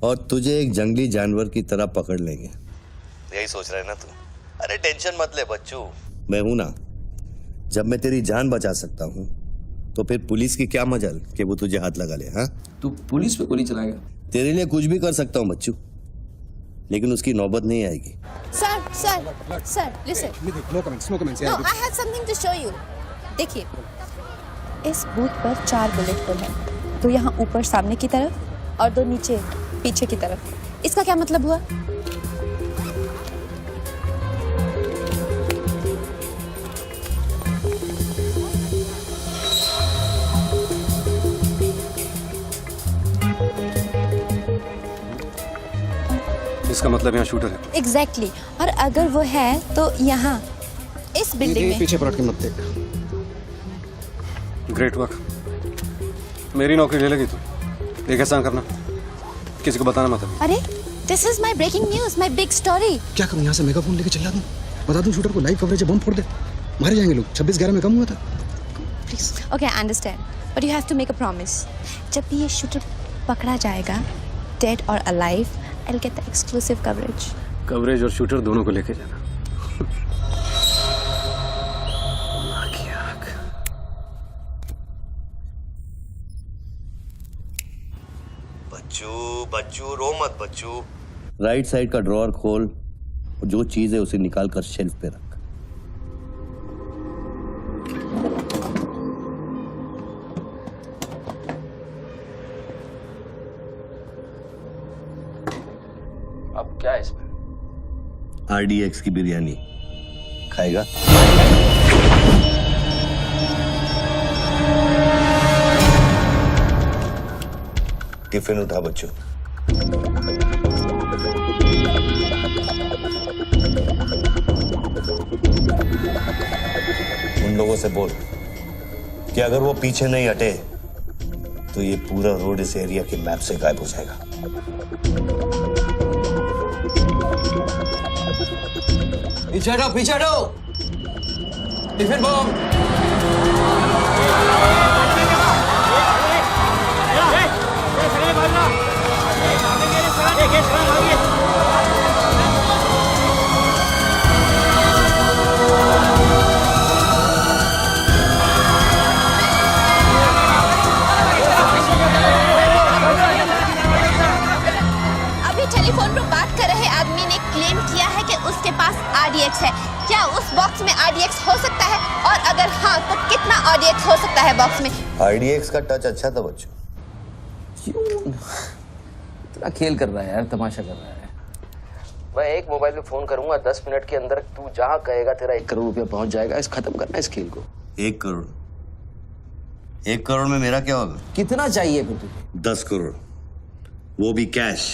और तुझे एक जंगली जानवर की तरह पकड़ लेंगे। यही सोच रहा है ना तू? अरे टेंशन मत ले बच्चू, मैं हूं ना। जब मैं तेरी जान बचा सकता हूं तो फिर पुलिस की क्या मजाल कि वो तुझे हाथ लगा ले। हाँ, तू पुलिस पे गोली चलाएगा? तेरे लिए कुछ भी कर सकता हूं बच्चू, लेकिन उसकी नौबत नहीं Sir, listen. No comments, no comments. No, I have something to show you. देखिए, इस बूथ पर 4 बुलेट होल है, 2 यहाँ ऊपर सामने की तरफ और 2 नीचे पीछे की तरफ। इसका क्या मतलब हुआ? इसका मतलब यहाँ शूटर है। एग्जैक्टली और अगर वो है तो यहाँ इस बिल्डिंग में। पीछे पलट के मत देख। Great work. मेरी नौकरी ले लेगी तू। एक एहसान करना, किसी को बताना मत। अरे this is my breaking news, my big story. क्या करूँ, यहाँ से मेगाफोन लेके चिल्ला दूँ, बता दूँ शूटर को लाइव कवरेज है, बम फोड़ दे, मारे जाएंगे लोग। 26/11 में कम हुआ था। Please okay I understand but you have to make a promise. जब भी ये शूटर पकड़ा जाएगा, डेड और alive, I will get the exclusive coverage. Coverage और शूटर दोनों को लेके जाना। बच्चू रो मत बच्चू। राइट साइड का ड्रॉअर खोल और जो चीज है उसे निकाल कर शेल्फ पे रख। अब क्या है इसमें? RDX की बिरयानी खाएगा? टिफिन उठा बच्चों। उन लोगों से बोल कि अगर वो पीछे नहीं हटे तो ये पूरा रोड इस एरिया के मैप से गायब हो जाएगा। पीछे हटो, पीछे हटो। Tiffin bomb. अभी टेलीफोन पर बात कर रहे आदमी ने क्लेम किया है कि उसके पास RDX है। क्या उस बॉक्स में RDX हो सकता है, और अगर हाँ तो कितना RDX हो सकता है बॉक्स में? RDX का टच अच्छा था बच्चों। इतना खेल कर रहा है यार, तमाशा कर रहा है। मैं एक मोबाइल पे फोन करूंगा, 10 मिनट के अंदर तू जहां कहेगा तेरा 1 करोड़ रुपया पहुंच जाएगा। इस खत्म करना है इस खेल को। 1 करोड़? 1 करोड़ में मेरा क्या होगा? कितना चाहिए फिर तुझे? 10 करोड़, वो भी कैश,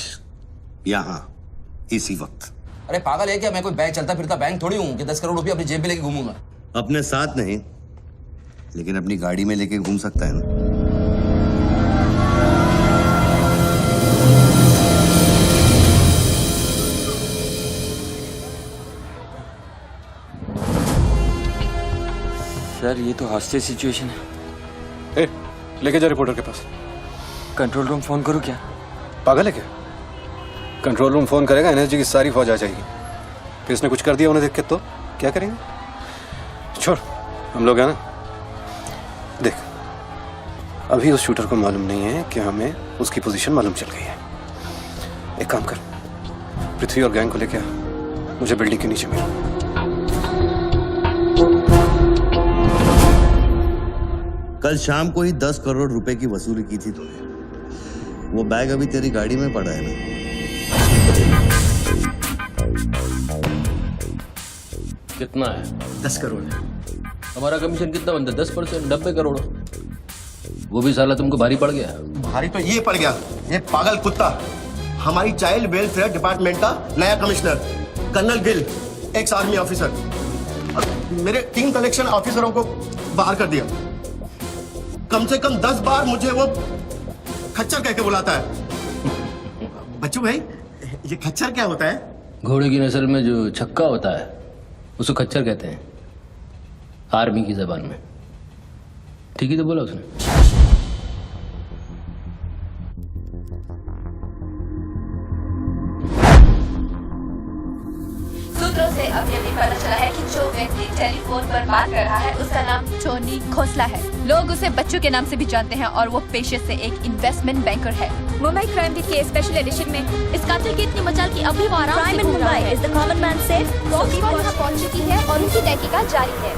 यहाँ इसी वक्त। अरे पागल है क्या? मैं कोई बैंक चलता फिरता बैंक थोड़ी हूँ कि 10 करोड़ रुपया अपनी जेब में लेके घूमूंगा। अपने साथ नहीं, लेकिन अपनी गाड़ी में लेके घूम सकता है ना। सर ये तो हॉस्टेज सिचुएशन है। ए, लेके जा रिपोर्टर के पास। कंट्रोल रूम फोन करूँ क्या? पागल है क्या? कंट्रोल रूम फोन करेगा, एनएसजी की सारी फौज आ जाएगी। फिर इसने कुछ कर दिया उन्हें देख के तो क्या करेंगे? छोड़, हम लोग हैं ना। देख, अभी उस शूटर को मालूम नहीं है कि हमें उसकी पोजीशन मालूम चल गई है। एक काम कर, पृथ्वी और गैंग को लेके आ, मुझे बिल्डिंग के नीचे मिल। कल शाम को ही 10 करोड़ रुपए की वसूली की थी तूने। वो बैग अभी तेरी गाड़ी में पड़ा है ना? कितना है? 10 करोड़ है। हमारा कमीशन कितना बनता है? 10%, 90 करोड़। वो भी साला तुमको भारी पड़ गया। भारी तो ये पड़ गया, ये पागल कुत्ता हमारी चाइल्ड वेलफेयर डिपार्टमेंट का नया commissioner colonel Gill, ex army officer, और मेरे 3 कलेक्शन ऑफिसरों को बाहर कर दिया। कम से कम 10 बार मुझे वो खच्चर कह के बुलाता है। बच्चू भाई, ये खच्चर क्या होता है? घोड़े की नस्ल में जो छक्का होता है उसको खच्चर कहते हैं, आर्मी की जबान में। ठीक ही तो बोला उसने। सूत्रों से अभी अभी पता चला है कि जो व्यक्ति टेलीफोन पर बात कर रहा है उसका नाम टोनी खोसला है। लोग उसे बच्चू के नाम से भी जानते हैं और वो पेशे से एक इन्वेस्टमेंट बैंकर है। मुंबई क्राइम के स्पेशल एडिशन में इस कातिल की इतनी मचाल की अभी वो आराम से घूम रहा है। Is the common man safe? Police वहां पहुंच चुकी है और उनकी तहकीकात जारी है।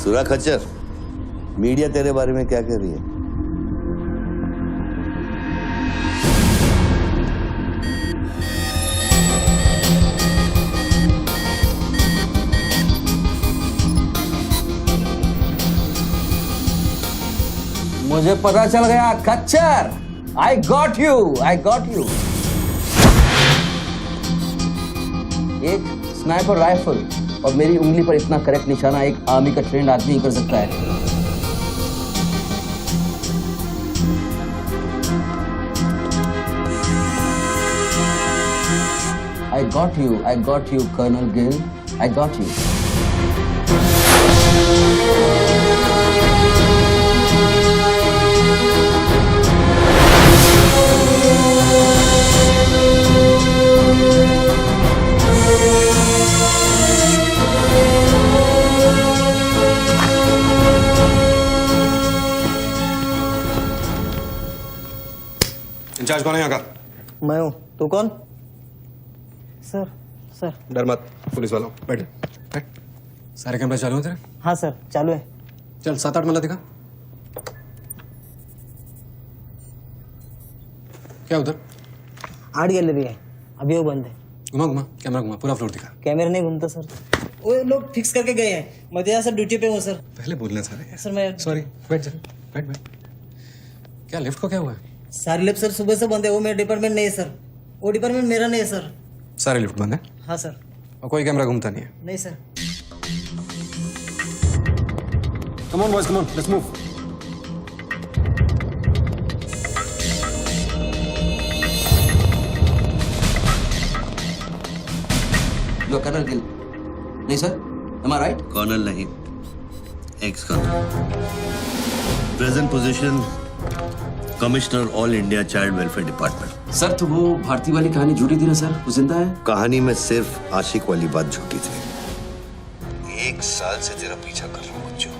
सुरा खच्चर, मीडिया तेरे बारे में क्या कह रही है? मुझे पता चल गया खच्चर। I got you. एक स्नाइपर राइफल और मेरी उंगली पर इतना करेक्ट निशाना एक आर्मी का ट्रेंड आदमी ही कर सकता है। I got you, Colonel Gill. I got you. Incharge कौन है यहाँ का? मैं हूँ। तू कौन? Sir sir. डर मत, पुलिस वालों बैठ बैठ। सारे कैमरे चालू हैं तेरे? हाँ सर चालू है। चल 7-8 मल्ला दिखा। क्या उधर? आर्ट गैलरी है, अभी वो बंद है। घुमा कैमरा घुमा, पूरा फ्लोर दिखा। कैमरा नहीं घूमता सर, वो लोग फिक्स करके गए हैं। मैं तो सर ड्यूटी पे हूँ सर। पहले बोलना सारे। सर मैं सॉरी, बैठ जा, बैठ। क्या लिफ्ट को क्या हुआ है? सारे लिफ्ट सर सुबह से बंद है। वो मेरा डिपार्टमेंट नहीं है सर, वो डिपार्टमेंट मेरा नहीं है सर। सारे लिफ्ट बंद है? हाँ सर। और कोई कैमरा घूमता नहीं है? नहीं sir. Come on boys, come on, let's move. लो कर्नल गिल। नहीं sir, am I right? Colonel नहीं, ex colonel. Present position commissioner all India child welfare department. Sir तो वो भारती वाली कहानी झूठी थी ना सर, वो जिंदा है? कहानी में सिर्फ आशिक वाली बात झूठी थी। 1 साल से तेरा पीछा कर रहा हूँ बच्चों,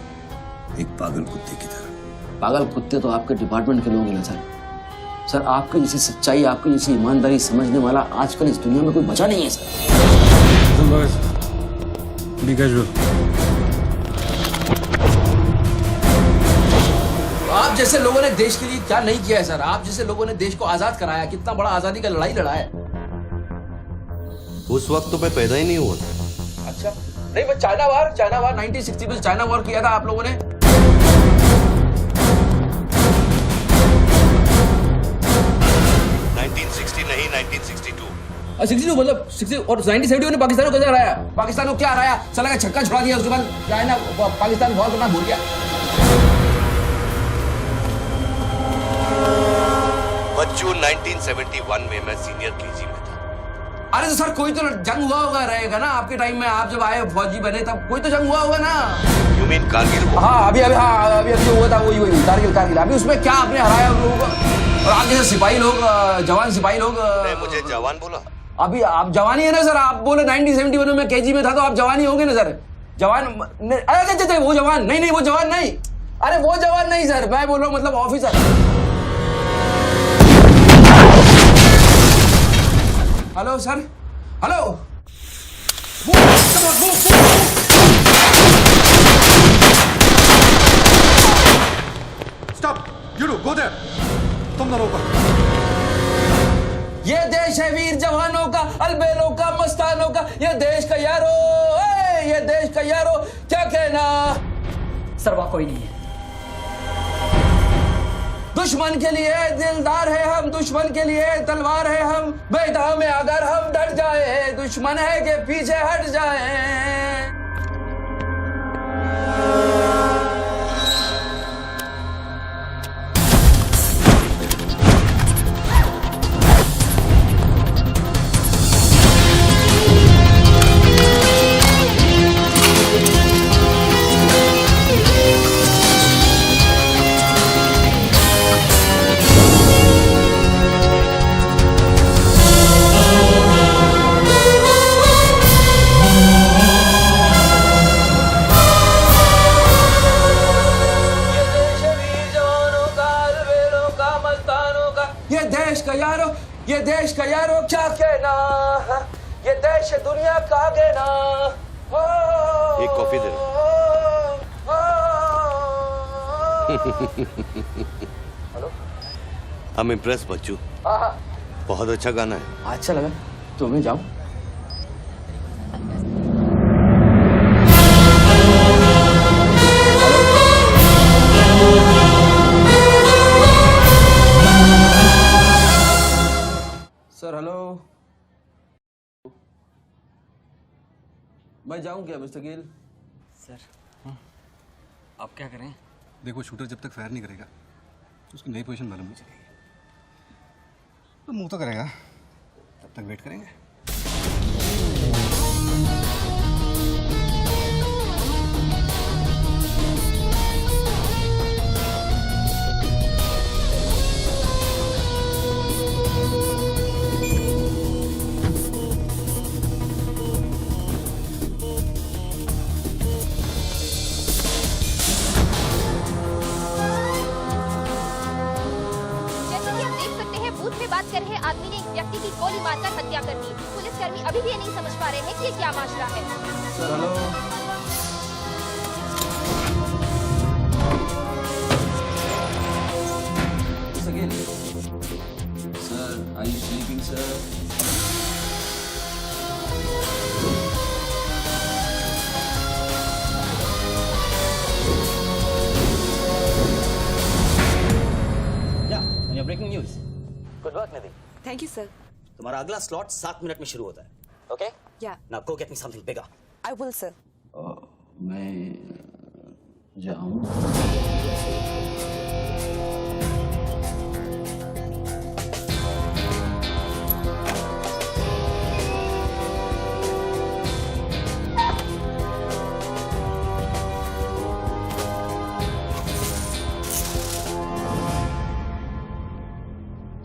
एक पागल कुत्ते की तरह। पागल कुत्ते तो आपके डिपार्टमेंट के लोग हैं ना सर। सर आपके जैसी सच्चाई, आपके जैसी ईमानदारी समझने वाला आजकल इस दुनिया में कोई बचा नहीं है सर। B casual. आप जैसे लोगों ने देश के लिए क्या नहीं किया है सर। आप जैसे लोगों ने देश को आजाद कराया, कितना बड़ा आजादी का लड़ाई लड़ा है। उस वक्त तो मैं पैदा ही नहीं हुआ था। अच्छा नहीं, वो चाइना वार 1960 में चाइना वॉर किया था आप लोगों ने। 1960 नहीं, 1962। 62 मतलब 60 और 1970 ने पाकिस्तान को कैसे हराया? पाकिस्तान को क्या हराया? साला का छक्का छुड़ा दिया, उसके बाद चाइना पाकिस्तान वॉर करना भूल गया। बच्चों 1971 में मैं सीनियर केजी में था। अरे तो सर कोई तो जंग हुआ होगा रहेगा ना आपके टाइम में। आप जब आए फौजी बने तब कोई तो जंग हुआ होगा ना। You mean Kargil? हाँ अभी जो हुआ था वही कारगिल। अभी उसमें क्या आपने हराया उन लोगों को? और आप जैसे सिपाही लोग, जवान सिपाही लोग। मैं मुझे जवान बोला? अभी आप जवानी है ना सर। आप बोले 1971 में केजी में था, तो आप जवानी होंगे ना सर। जवान अरे वो जवान नहीं, वो जवान नहीं। अरे वो जवान नहीं सर, मैं बोल रहा हूँ मतलब officer. Hello sir, hello. Stop, you do go there. तुम दोनों ऊपर। ये देश है वीर जवानों का, अलबेलों का, मस्तानों का। ये देश का यारो, ये देश का यारो, क्या कहना। सर वहाँ कोई नहीं है। दुश्मन के लिए दिलदार है हम, दुश्मन के लिए तलवार है हम। मैदान में अगर हम डर जाए, दुश्मन है के पीछे हट जाए। ये देश का यारो क्या कहना। ये देश दुनिया का कहना। एक coffee they. Hello, I'm impressed बच्चू। हाँ, बहुत अच्छा गाना है। अच्छा लगा तो मैं जाऊं? सर हेलो, मैं जाऊं क्या मिस्टर गिल? सर आप क्या करें? देखो शूटर जब तक फायर नहीं करेगा तो उसकी नई पोजीशन मालूम नहीं चलेगी। तो मूव तो करेगा, तब तक वेट करेंगे। जैसे कि आप देख सकते हैं, बूथ में बात कर रहे आदमी ने एक व्यक्ति की गोली मारकर हत्या कर दी। पुलिसकर्मी अभी भी ये नहीं समझ पा रहे हैं कि ये क्या मामला है। Sir hello, mister Gill, sir are you sleeping sir? Breaking news. Good work Nidhi. Thank you sir. तुम्हारा अगला स्लॉट 7 मिनट में शुरू होता है। ओके, या now go get me something bigger. I will sir. मैं जाऊं?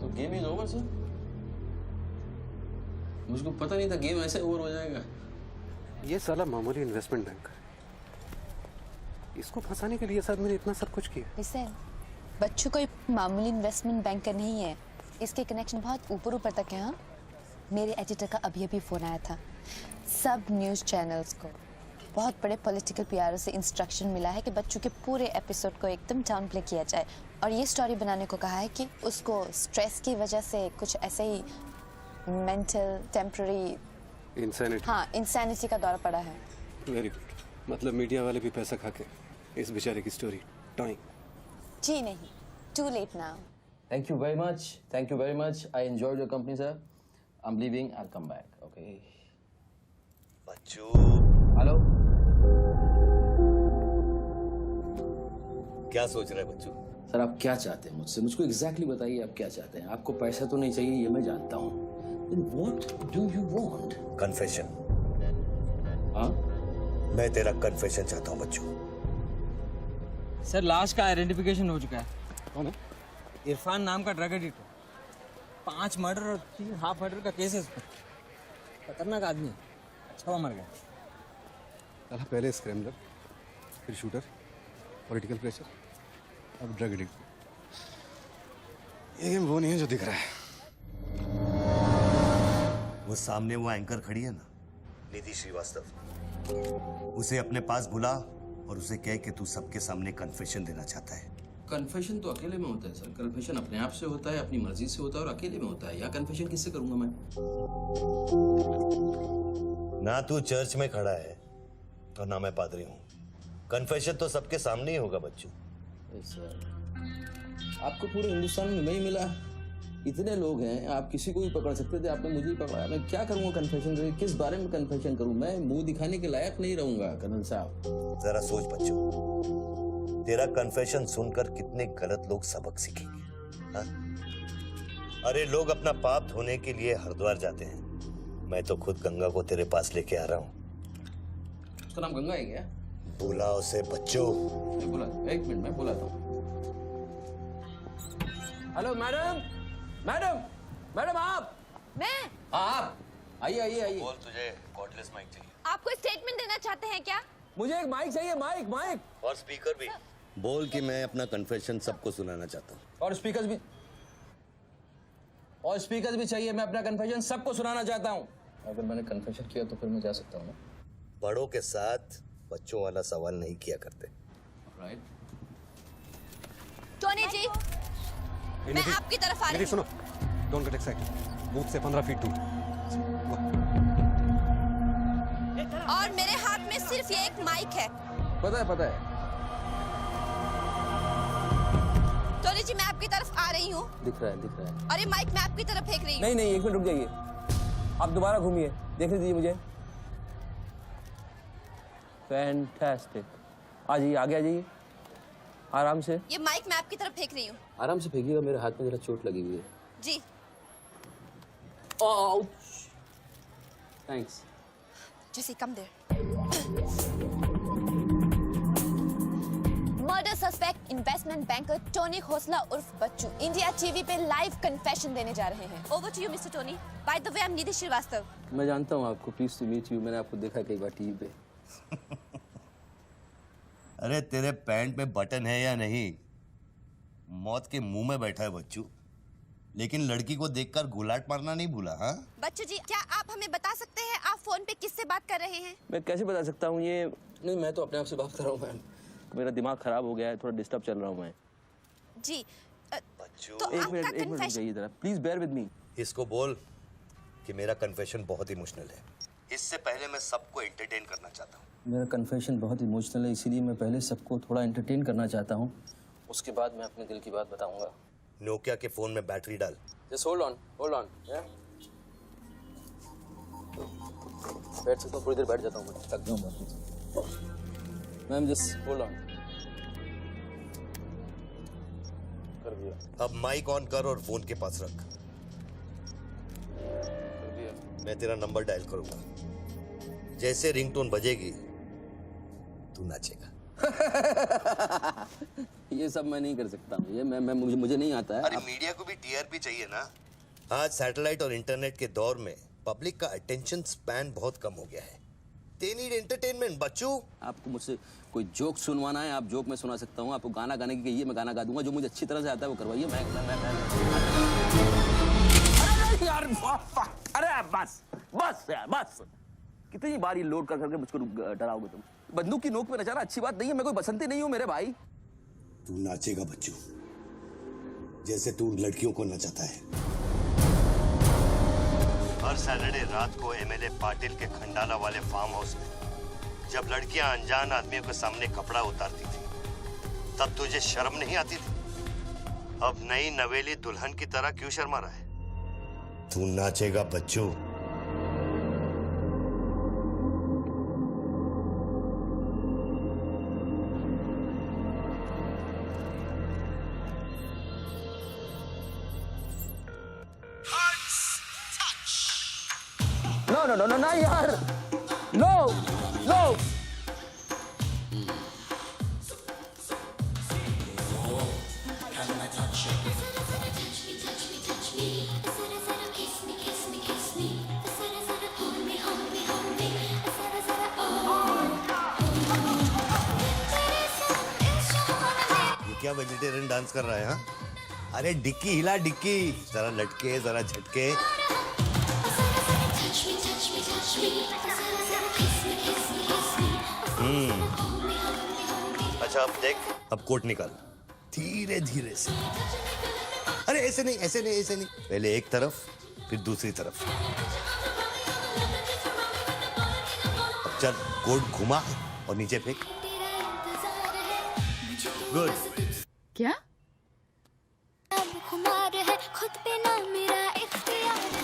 तो गेम इज ओवर सर? मुझको पता नहीं था गेम ऐसे ओवर हो जाएगा। ये साला मामूली इन्वेस्टमेंट बैंकर, इसको फंसाने के लिए सर मैंने इतना सब कुछ किया। लिसन, बच्चों कोई मामूली इन्वेस्टमेंट बैंकर नहीं है। इसके कनेक्शन बहुत ऊपर ऊपर तक है। हाँ, मेरे एडिटर का अभी अभी फोन आया था। सब न्यूज़ चैनल्स को बहुत बड़े पॉलिटिकल पीआरओ से इंस्ट्रक्शन मिला है कि बच्चों के पूरे एपिसोड को एकदम डाउन प्ले किया जाए, और ये स्टोरी बनाने को कहा है कि उसको स्ट्रेस की वजह से कुछ ऐसे ही मेंटल टेम्पररी इंसैनिटी का दौरा पड़ा है। वेरी गुड, मतलब मीडिया वाले भी पैसा खा के इस बेचारे की स्टोरी टॉइंग। जी नहीं, too late now. Thank you very much. Thank you very much. I enjoyed your company, sir. I'm leaving. I'll come back. Okay. Bachchu, Hello. क्या सोच रहे हैं बच्चू? सर आप क्या चाहते हैं मुझसे? मुझको एग्जैक्टली बताइए आप क्या चाहते हैं। आपको पैसा तो नहीं चाहिए, ये मैं जानता हूँ। Then what do you want? Confession. हाँ? मैं तेरा कन्फेशन चाहता हूँ बच्चू। सर लाश का आइडेंटिफिकेशन हो चुका है। कौन है? इरफान नाम का ड्रग एडिक्ट है। 5 मर्डर और 3 हाफ मर्डर का केस है इस पर। खतरनाक आदमी है, अच्छा हुआ मर गया। साला पहले स्क्रैमलर, फिर शूटर, पॉलिटिकल प्रेशर, अब ड्रग एडिक्ट। ये गेम वो नहीं है जो दिख रहा है। वो सामने वो एंकर खड़ी है ना, निधि श्रीवास्तव, उसे अपने पास बुला और उसे कह कि तू सबके सामने कन्फेशन देना चाहता है। कन्फेशन तो अकेले में होता है सर। कन्फेशन अपने आप से होता है, अपनी मर्जी से होता है, और अकेले में होता है। या कन्फेशन किससे करूंगा मैं? ना तू चर्च में खड़ा है और ना मैं पादरी हूँ। कन्फेशन तो सबके सामने ही होगा बच्चू। सर आपको पूरे हिंदुस्तान में नहीं मिला, इतने लोग हैं, आप किसी को भी पकड़ सकते थे, आपने मुझे ही पकड़ा। मैं क्या करूँगा कन्फेशन करके? किस बारे में कन्फेशन करूँ? मैं मुंह दिखाने के लायक नहीं रहूंगा कर्नल साहब। जरा सोच बच्चू, तेरा कन्फेशन सुनकर कितने गलत लोग सबक सीखेंगे। हाँ? अरे लोग अपना पाप धोने के लिए हरिद्वार जाते हैं, मैं तो खुद गंगा को तेरे पास लेके आ रहा हूँ। उसका नाम गंगा है क्या? बुला उसे बच्चू। मैं बुला, एक मिनट मैं बुलाता हूँ। हेलो मैडम, मैडम, मैडम आप? मैं? आप आइए आइए आइए। बोल, तुझे कॉर्डलेस माइक चाहिए? आपको स्टेटमेंट देना चाहते हैं क्या? मुझे एक माइक चाहिए, माइक माइक। और स्पीकर भी। बोल कि मैं अपना कन्फेशन सबको सुनाना चाहता हूँ। और स्पीकर्स भी चाहिए। मैं अपना कन्फेशन सबको सुनाना चाहता हूँ। अगर मैंने कन्फेशन किया तो फिर मैं जा सकता हूँ ना? बड़ों के साथ बच्चों वाला सवाल नहीं किया करते। राइट। टोनी जी, मैं आपकी तरफ आ रही हूँ। सुनो, डोंट गेट एक्साइटेड। बूथ से 15 फीट दूर। और मेरे हाथ में सिर्फ ये एक माइक है। पता है। टोनी जी, मैं आपकी तरफ आ रही हूँ। दिख रहा है। और ये माइक मैं आपकी तरफ फेंक रही हूँ। नहीं, 1 मिनट रुक जाइए। आप दोबारा घूमिए, देखने दीजिए मुझे। फैंटास्टिक। आ जाइए, आगे आ जाइए, आराम से। ये माइक मैं आपकी तरफ फेंक रही हूँ। आराम से फेंकिएगा, मेरे हाथ में जरा चोट लगी हुई है। जी। थैंक्स। जैसे कम देर। Murder suspect investment banker Tony Khosla उर्फ बच्चू इंडिया टीवी पे लाइव कन्फेशन देने जा रहे हैं। Over to you mister Tony. By the way, I am Nidhi Srivastava. मैं जानता हूँ आपको, प्लीज टू मीट यू। मैंने आपको देखा कई बार टीवी पे। अरे तेरे पैंट में बटन है या नहीं? मौत के मुंह में बैठा है बच्चू, लेकिन लड़की को देखकर गुलाट मारना नहीं भूला। हाँ बच्चू जी, क्या आप हमें बता सकते हैं आप फोन पे किससे बात कर रहे हैं? मैं कैसे बता सकता हूँ ये? नहीं, मैं तो अपने आप से बात कर रहा हूँ मैम। मेरा दिमाग खराब हो गया है, थोड़ा डिस्टर्ब चल रहा हूँ मैं। जी। बच्चू, तो एक मिनट रुकिए जरा, प्लीज बेयर विद मी। इसको बोल कि मेरा कन्फेशन बहुत इमोशनल है। इससे पहले मैं सबको एंटरटेन करना चाहता हूँ। मेरा कन्फेशन बहुत इमोशनल है, इसीलिए मैं पहले सबको थोड़ा एंटरटेन करना चाहता हूँ, उसके बाद मैं अपने दिल की बात बताऊंगा। नोकिया के फोन में बैटरी डाल। Just hold on. बैठ सकता हूँ, थोड़ी देर बैठ जाता हूँ, मैं थक गया हूँ। Ma'am just hold on. कर दिया। अब माइक ऑन कर और फोन के पास रख। कर दिया। मैं तेरा नंबर डायल करूंगा, जैसे रिंगटोन बजेगी तू नाचेगा। ये सब मैं नहीं कर सकता हूँ, ये मैं मुझे नहीं आता है। अरे मीडिया को भी टीआरपी चाहिए ना। आज सैटेलाइट और इंटरनेट के दौर में पब्लिक का अटेंशन स्पैन बहुत कम हो गया है। They need entertainment, बच्चू। आपको मुझसे कोई जोक सुनवाना है, आप जोक मैं सुना सकता हूँ। आपको गाना गाने की कहिए, मैं गाना गा दूंगा। जो मुझे अच्छी तरह से आता है वो करवाइए। मैं अरे यार, अरे बस कितनी बार ये लोड कर करके मुझको डराओगे तुम? बंदूक की नोक पे नचाना अच्छी बात नहीं है। मैं कोई बसंती नहीं हूँ मेरे भाई। तू नाचेगा बच्चू, जैसे तू लड़कियों को नचाता है। हर सैटरडे रात को एमएलए पाटिल के खंडाला वाले फार्म हाउस में जब लड़कियां अनजान आदमियों के सामने कपड़ा उतारती थी, तब तुझे शर्म नहीं आती थी? अब नई नवेली दुल्हन की तरह क्यों शर्मा रहा है? तू नाचेगा बच्चू। No, यार, no. ये क्या वेजिटेरियन डांस कर रहा है? हाँ, अरे डिक्की हिला, डिक्की जरा लटके, जरा झटके। अच्छा अब देख, अब कोट निकाल धीरे धीरे से। अरे ऐसे नहीं। पहले एक तरफ, फिर दूसरी तरफ। अब चल, कोट घुमा और नीचे फेंक। गुड। क्या? खुद पे ना मेरा इख्तियार है।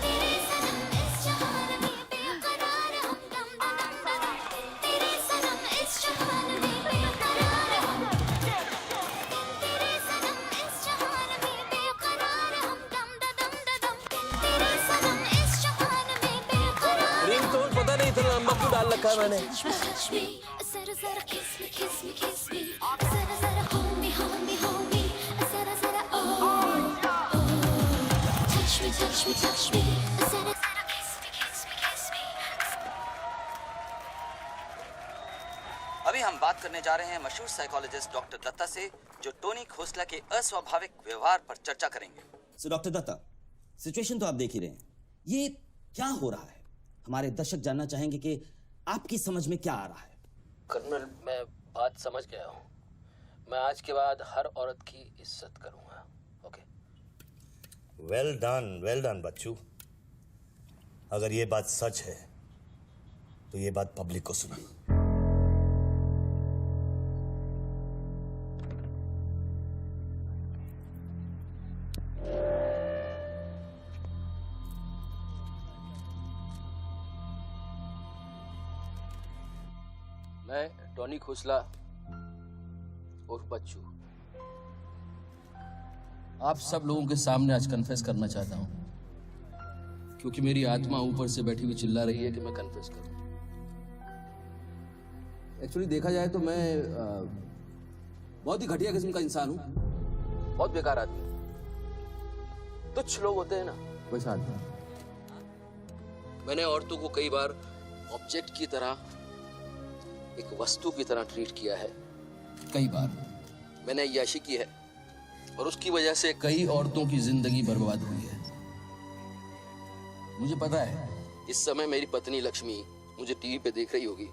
तेरे सनम इस जहान में बेकरार हम दम दम दम। तेरे सनम इस जहान में बेकरार हम। तेरे सनम इस जहान में बेकरार हम दम दम दम। तेरे सनम इस जहान में बेकरार। रिंगटोन पता नहीं इतना लंबा क्यों डाल रखा है मैंने। जरा जरा किस मी जरा जरा hold me जरा जरा touch me जरा जरा kiss me। अभी हम बात करने जा रहे हैं मशहूर साइकोलॉजिस्ट डॉक्टर दत्ता से, जो टोनी खोसला के अस्वाभाविक व्यवहार पर चर्चा करेंगे। सो डॉक्टर दत्ता, सिचुएशन तो आप देख ही रहे हैं, ये क्या हो रहा है? हमारे दर्शक जानना चाहेंगे कि आपकी समझ में क्या आ रहा है। कर्नल, मैं बात समझ गया हूँ। मैं आज के बाद हर औरत की इज्जत करूंगा। ओके? वेल डन बच्चू। अगर ये बात सच है तो ये बात पब्लिक को सुना। मैं टॉनी खोसला और बच्चू आप सब लोगों के सामने आज कन्फेस करना चाहता हूं, क्योंकि मेरी आत्मा ऊपर से बैठी हुई चिल्ला रही है कि मैं कन्फेस करूं। एक्चुअली देखा जाए तो मैं बहुत ही घटिया किस्म का इंसान हूं, बहुत बेकार आदमी। तुच्छ लोग होते हैं ना, वैसा आदमी। मैंने औरतों को कई बार ऑब्जेक्ट की तरह, एक वस्तु की तरह ट्रीट किया है। कई बार मैंने अय्याशी की है और उसकी वजह से कई औरतों की जिंदगी बर्बाद हुई है। मुझे पता है इस समय मेरी पत्नी लक्ष्मी मुझे टीवी पे देख रही होगी।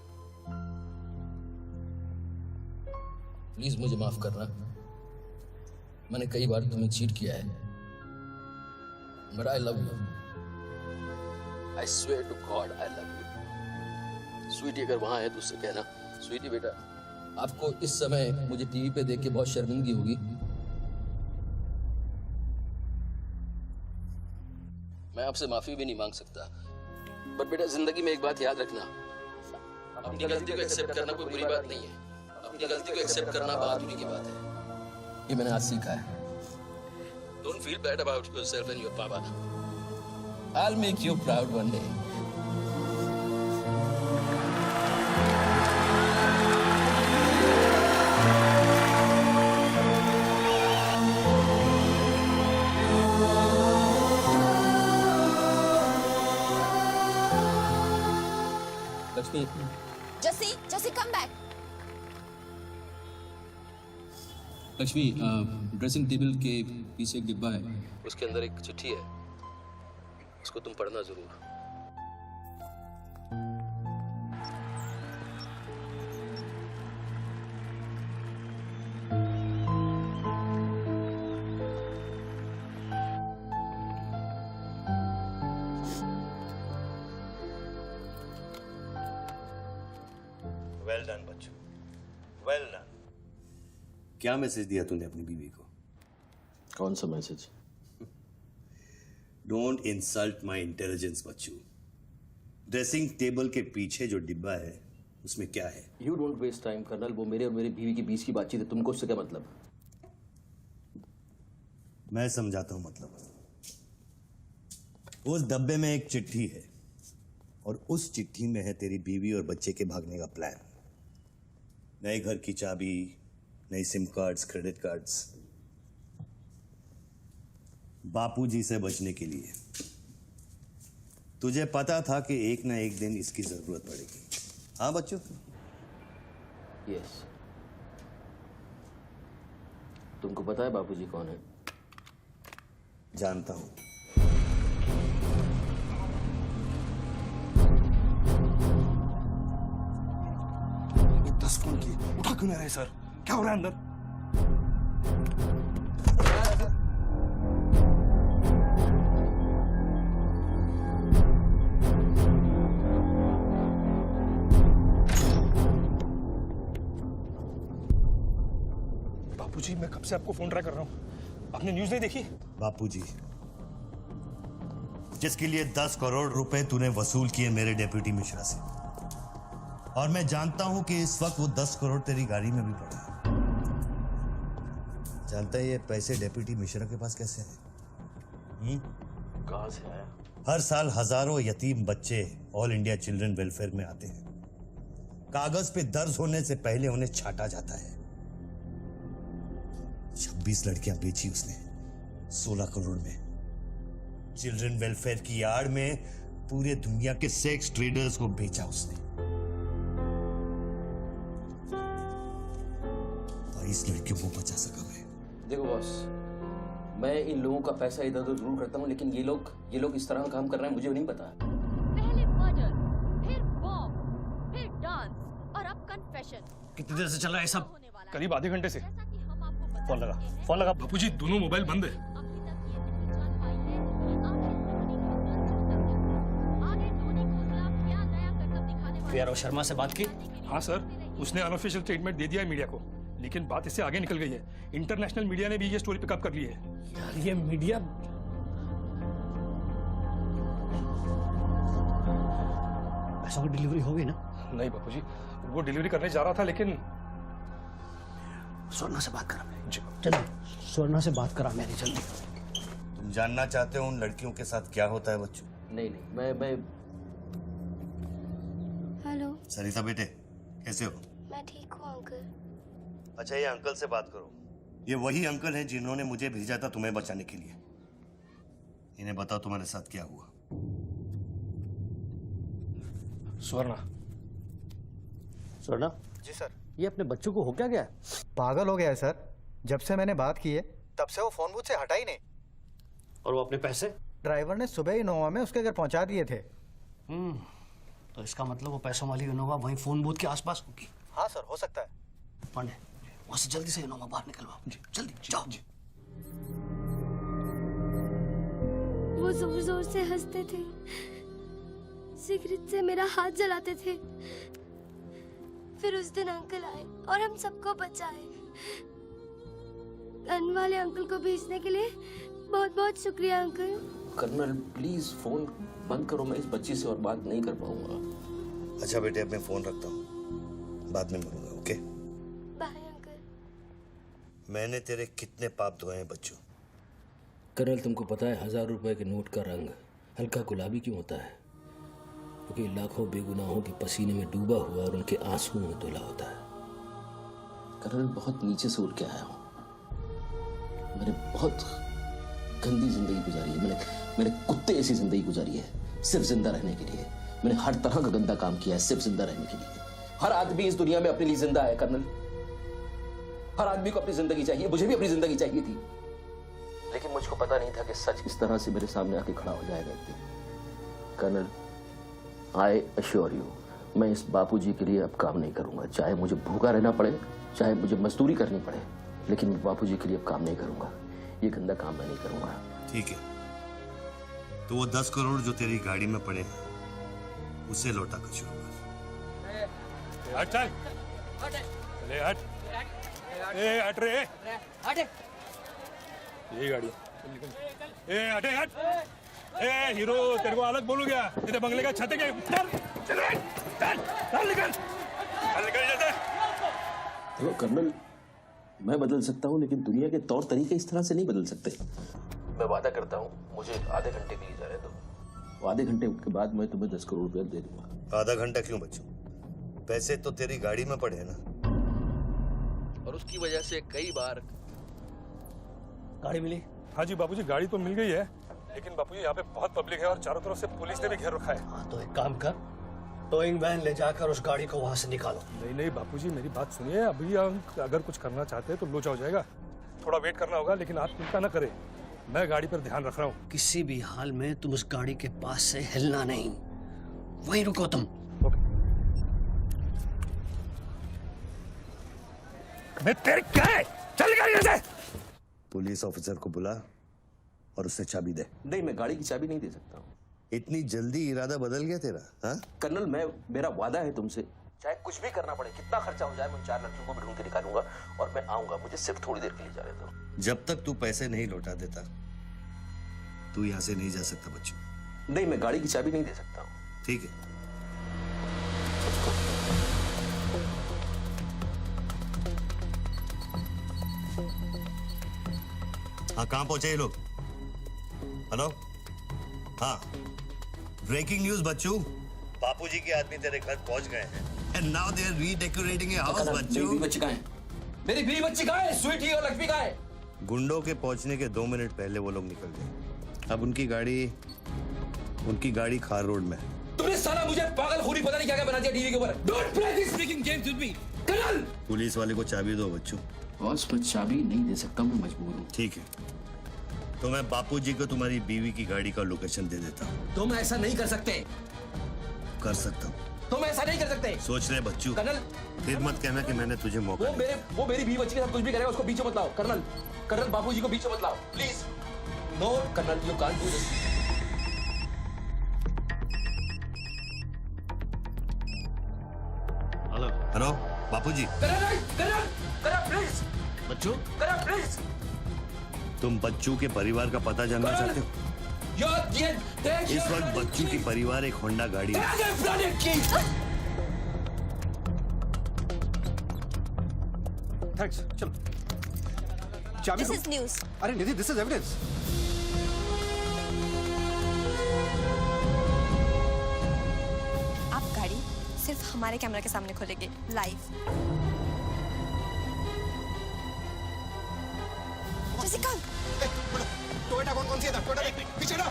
प्लीज मुझे माफ करना, मैंने कई बार तुम्हें चीट किया है, but I love you. I swear to God I love you. Sweetie अगर वहां है तो उससे कहना, स्वीटी बेटा आपको इस समय मुझे टीवी पे देख के बहुत शर्मिंदगी होगी। मैं आपसे माफी भी नहीं मांग सकता, बट बेटा जिंदगी में एक बात याद रखना, अपनी गलती को एक्सेप्ट करना कोई बुरी बात नहीं है, अपनी गलती को एक्सेप्ट करना बहादुरी की बात है। ये मैंने आज सीखा है। Don't feel bad about yourself and your पापा। I'll make you proud one day. Lakshmi. Jesse, come back. Lakshmi, dressing table के पीछे एक डिब्बा है, उसके अंदर एक चिट्ठी है, उसको तुम पढ़ना जरूर। वेल डन बच्चू, वेल डन। क्या मैसेज दिया तूने अपनी बीवी को? कौन सा message? Don't insult my intelligence बच्चू। ड्रेसिंग टेबल के पीछे जो डिब्बा है उसमें क्या है? You don't waste time colonel, वो मेरे और मेरी बीवी के बीच की बातचीत है, तुमको उससे क्या मतलब? मैं समझाता हूं मतलब। उस डब्बे में एक चिट्ठी है और उस चिट्ठी में है तेरी बीवी और बच्चे के भागने का प्लान। नए घर की चाबी, नई सिम कार्ड्स, क्रेडिट कार्ड्स, बापूजी से बचने के लिए। तुझे पता था कि एक ना एक दिन इसकी जरूरत पड़ेगी। हाँ बच्चों? यस। तुमको पता है बापूजी कौन है? जानता हूं। ये 10 फोन की उठा क्यों नहीं रहे सर? क्या हो रहा है अंदर? बापूजी, मैं कब से आपको फोन ट्राई कर रहा हूं, आपने न्यूज नहीं देखी? बापूजी, जिसके लिए 10 करोड़ रुपए तूने वसूल किए मेरे डेप्यूटी मिश्रा से, और मैं जानता हूं कि इस वक्त वो 10 करोड़ तेरी गाड़ी में भी पड़ा है। जानता है ये पैसे डेप्यूटी मिश्रा के पास कैसे है? कहां से आया? हर साल हजारों यतीम बच्चे ऑल इंडिया चिल्ड्रन वेलफेयर में आते हैं। कागज पे दर्ज होने से पहले उन्हें छांटा जाता है। 26 लड़कियां बेची उसने 16 करोड़ में। चिल्ड्रन वेलफेयर की आड़ में पूरे दुनिया के सेक्स ट्रेडर्स को बेचा उसने। 22 लड़कियों को बचा सका मैं। देखो बॉस, मैं इन लोगों का पैसा इधर उधर जरूर करता हूँ, लेकिन ये लोग इस तरह का काम कर रहे हैं, मुझे नहीं पता। पहले मर्डर, फिर बॉम्ब, फिर डांस और अब कन्फेशन। कितनी देर से चल रहा है सब? करीब आधे घंटे से। फोन लगा। बापूजी दोनों मोबाइल बंद है। वीआरओ शर्मा से बात की? हाँ सर, उसने अनऑफिशियल स्टेटमेंट दे दिया है मीडिया को, लेकिन बात इससे आगे निकल गई है। इंटरनेशनल मीडिया ने भी ये स्टोरी पिकअप कर ली है। यार ये मीडिया पैसों की डिलीवरी हो गई ना? नहीं बापूजी, वो डिलीवरी करने जा रहा था लेकिन स्वर्णा से बात करा मेरी, जल्दी स्वर्णा से बात करा मेरी जल्दी। तुम जानना चाहते हो उन लड़कियों के साथ क्या होता है बच्चों? नहीं, मैं हेलो, सरिता बेटे कैसे हो? मैं ठीक हूँ अंकल। अच्छा ये अंकल से बात करो। ये वही अंकल हैं जिन्होंने मुझे भेजा था तुम्हें बचाने के लिए। इन्हें बताओ तुम्हारे साथ क्या हुआ। स्वर्णा। स्वर्णा जी सर। ये अपने बच्चों को हो क्या गया? पागल हो गया है सर। जब से मैंने बात की है तब से वो फोन बूथ से हटा ही नहीं। और वो अपने पैसे? ड्राइवर ने सुबह इनोवा में उसके घर पहुंचा दिए थे। तो इसका मतलब वो पैसों वाली इनोवा वहीं फोन बूथ के आसपास होगी। हाँ सर, हो सकता है। पांडे वहां से जल्दी से इनोवा बाहर निकलवाओ। जल्दी जाओ। वो जोर जोर से हंसते थे, सिगरेट से मेरा हाथ जलाते थे। फिर उस दिन अंकल आए और हम सबको बचाए। गन वाले अंकल को भेजने के लिए बहुत बहुत शुक्रिया अंकल। कर्नल प्लीज फोन बंद करो, मैं इस बच्ची से और बात नहीं कर पाऊंगा। अच्छा बेटे अब मैं फोन रखता हूँ, बाद में मिलूंगा। Okay bye uncle. मैंने तेरे कितने पाप धोए हैं बच्चों। कर्नल तुमको पता है 1000 रुपए के नोट का रंग हल्का गुलाबी क्यों होता है? क्योंकि लाखों बेगुनाहों के पसीने में डूबा हुआ और उनके आंसुओं में धुला होता है। कर्नल बहुत नीचे से उठ के आया हूं। मैंने बहुत गंदी जिंदगी गुजारी है। मैंने कुत्ते ऐसी जिंदगी गुजारी है सिर्फ जिंदा रहने के लिए। मैंने हर तरह का गंदा काम किया है सिर्फ जिंदा रहने के लिए। हर आदमी इस दुनिया में अपने लिए जिंदा है कर्नल। हर आदमी को अपनी जिंदगी चाहिए, मुझे भी अपनी जिंदगी चाहिए थी, लेकिन मुझको पता नहीं था कि सच इस तरह से मेरे सामने आके खड़ा हो जाएगा एक दिन। कर्नल आई अश्योर यू, मैं इस बापूजी के लिए अब काम नहीं करूंगा। चाहे मुझे भूखा रहना पड़े, चाहे मुझे मजदूरी करनी पड़े, लेकिन मैं बापूजी के लिए अब काम नहीं करूंगा। ये गंदा काम मैं नहीं करूंगा। ठीक है, तो वो 10 करोड़ जो तेरी गाड़ी में पड़े हैं उसे लौटा कर शुरू कर। हट चल, ले हट, ए हट रे, हट। ये गाड़ी ए हटे हट। ए हीरो तेरे को अलग बोलू क्या? तेरे बंगले का छत है क्या? चल निकल जल्दी। देखो कर्नल, मैं बदल सकता हूँ लेकिन दुनिया के तौर तरीके इस तरह से नहीं बदल सकते। मैं वादा करता हूँ, मुझे आधे घंटे के लिए जाने दो। आधे घंटे के बाद मैं तुम्हें 10 करोड़ रुपया दे दूंगा। आधा घंटा क्यों बच्चों? पैसे तो तेरी गाड़ी में पड़े हैं ना। और उसकी वजह से कई बार गाड़ी मिली? हाँ जी बापूजी, गाड़ी तो मिल गई है, लेकिन बापूजी यहाँ पे बहुत पब्लिक है और चारों तरफ से पुलिस ने भी घेर रखा है। हाँ तो एक काम कर, टोइंग वैन ले जाकर उस गाड़ी को वहां से निकालो। नहीं बापूजी, मेरी बात सुनिए। अभी हम अगर कुछ करना चाहते हैं तो लोचा हो जाएगा। थोड़ा वेट करना होगा, लेकिन आप चिंता न करें, मैं गाड़ी पर ध्यान रख रहा हूँ। किसी भी हाल में तुम उस गाड़ी के पास से हिलना नहीं, वहीं रुको तुम। मैं तेरे क्या है? चल गाड़ी से। पुलिस ऑफिसर को बुला और उससे चाबी दे। नहीं, मैं गाड़ी की चाबी नहीं दे सकता हूँ। इतनी जल्दी इरादा बदल गया तेरा? हाँ कर्नल, मेरा वादा है तुमसे, चाहे कुछ भी करना पड़े, कितना खर्चा हो जाए, मैं 4 लड़कियों को भी ढूंढ के निकालूंगा और मैं आऊंगा। मुझे सिर्फ थोड़ी देर के लिए जाने दो। जब तक तू पैसे नहीं लौटा देता तू यहाँ से नहीं जा सकता बच्चों। नहीं, मैं गाड़ी की चाबी नहीं दे सकता हूँ। ठीक है, हाँ कहाँ पहुंचे ये लोग? हेलो, हाँ ब्रेकिंग न्यूज बच्चू, बापूजी के आदमी तेरे घर पहुंच गए हैं and now they are redecorating your house. Bachchu, मेरी बच्ची कहाँ है? मेरी बीवी बच्ची कहाँ है? स्वीटी और लक्ष्मी कहाँ है? गुंडों के पहुंचने के 2 मिनट पहले वो लोग निकल गए। अब उनकी गाड़ी खार रोड में है। तुमने साला मुझे पागल खूनी पता नहीं क्या क्या बना दिया टीवी के ऊपर। Don't play this speaking games with me colonel. Police वाले को चाबी दो बच्चू। बॉस, मैं चाबी नहीं दे सकता, मैं मजबूर हूँ। ठीक है, तो मैं बापूजी को तुम्हारी बीवी की गाड़ी का लोकेशन दे देता हूँ। तुम ऐसा नहीं कर सकते। कर सकता हूँ। तुम ऐसा नहीं कर सकते। सोच ले बच्चू, कर्नल, फिर मत कहना कि मैंने तुझे मौका दिया। वो मेरी बीवी बच्ची के साथ कुछ भी करेगा उसको बीच में मत लाओ। कर्नल, कर्नल बाबूजी को बीच में मत लाओ please. No colonel, you can't do this. Hello hello बापूजी। Colonel, colonel, colonel please. बच्चू, कर्नल प्लीज। तुम बच्चू के परिवार का पता जानना चाहते हो? इस वक्त बच्चू की परिवार एक होंडा गाड़ी है। थैंक्स, चलो। चाबी दिस इज न्यूज़। अरे निधि, दिस इज एविडेंस। आप गाड़ी सिर्फ हमारे कैमरा के सामने खोलेंगे लाइव। जैसिका, टोयोटा कौन सी है? टोयोटा देख पीछे ना।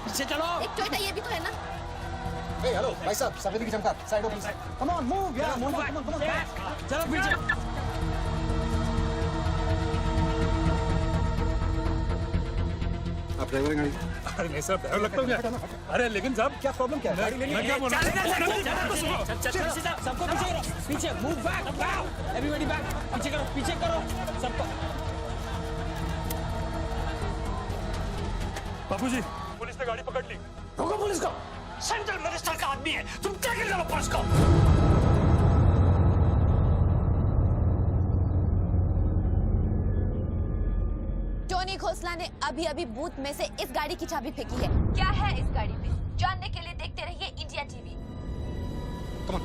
पीछे चलो। एक टोयोटा ये भी तो है ना? हेलो भाई साहब, सफेदी की चमका, side please. Come on move यार, move back, come on back. चलो पीछे। आप ड्राइवर गाड़ी? अरे नहीं साहब, डर लगता हूँ। अरे लेकिन साहब क्या प्रॉब्लम क्या है? गाड़ी लेनी है? सबको पीछे करो, पीछे मूव बैक, एवरीबॉडी बैक, पीछे करो, पीछे करो सबको। बापूजी, पुलिस ने गाड़ी पकड़ ली। रोको पुलिस को, सेंट्रल मिनिस्टर का आदमी है, तुम क्या कर रहे हो पुलिस को? टोनी खोसला ने अभी अभी बूथ में से इस गाड़ी की चाबी फेंकी है। क्या है इस गाड़ी में? जानने के लिए देखते रहिए इंडिया टीवी। Come on.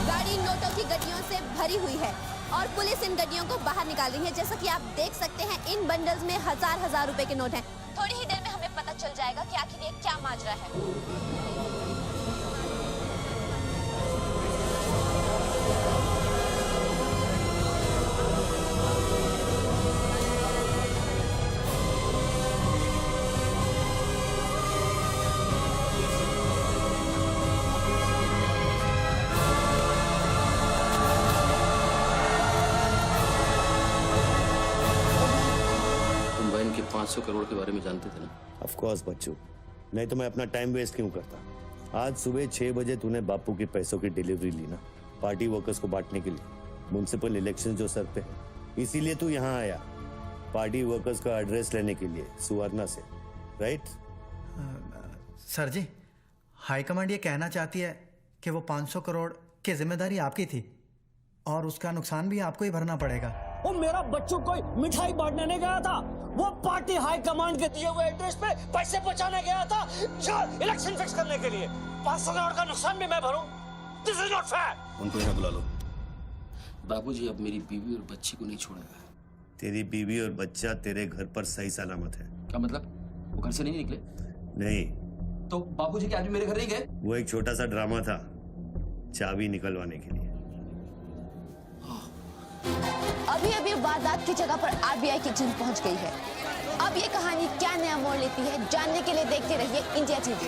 गाड़ी नोटों की गड्डियों से भरी हुई है और पुलिस इन गड्डियों को बाहर निकाल रही है। जैसा कि आप देख सकते हैं, इन बंडल्स में हजार हजार रुपए के नोट हैं। थोड़ी ही देर में हमें पता चल जाएगा कि आखिर ये क्या माजरा है। तुम बहन के 500 करोड़ के बारे में जानते थे ना? ऑफ कोर्स बच्चू, नहीं तो मैं अपना टाइम वेस्ट क्यों करता। आज सुबह 6 बजे तूने बापू के पैसों की डिलीवरी ली ना, पार्टी वर्कर्स को बांटने के लिए। म्युनिसिपल इलेक्शन जो सर पे, इसीलिए तू यहाँ आया, पार्टी वर्कर्स का एड्रेस लेने के लिए सुवर्णा से, राइट? सर जी, हाईकमांड ये कहना चाहती है कि वो 500 करोड़ की जिम्मेदारी आपकी थी और उसका नुकसान भी आपको ही भरना पड़ेगा। वो मेरा बच्चों कोई मिठाई बांटने नहीं गया था, वो पार्टी हाई कमांड के दिए हुए एड्रेस पे पैसे पहुंचाने गया था इलेक्शन फिक्स करने के लिए। 500 करोड़ का नुकसान भी मैं भरूं? This is not fair. उनको यहाँ बुला लो। बाबूजी अब मेरी बीवी और बच्ची को नहीं छोड़ेगा। तेरी बीवी और बच्चा तेरे घर पर सही सलामत है। क्या मतलब? वो घर से नहीं निकले? नहीं, तो बाबूजी के आदमी मेरे घर नहीं गए? वो एक छोटा सा ड्रामा था चाबी निकलवाने के लिए। अभी अभी वारदात की जगह पर आरबीआई की टीम पहुंच गई है। अब ये कहानी क्या नया मोड़ लेती है, जानने के लिए देखते रहिए इंडिया टीवी।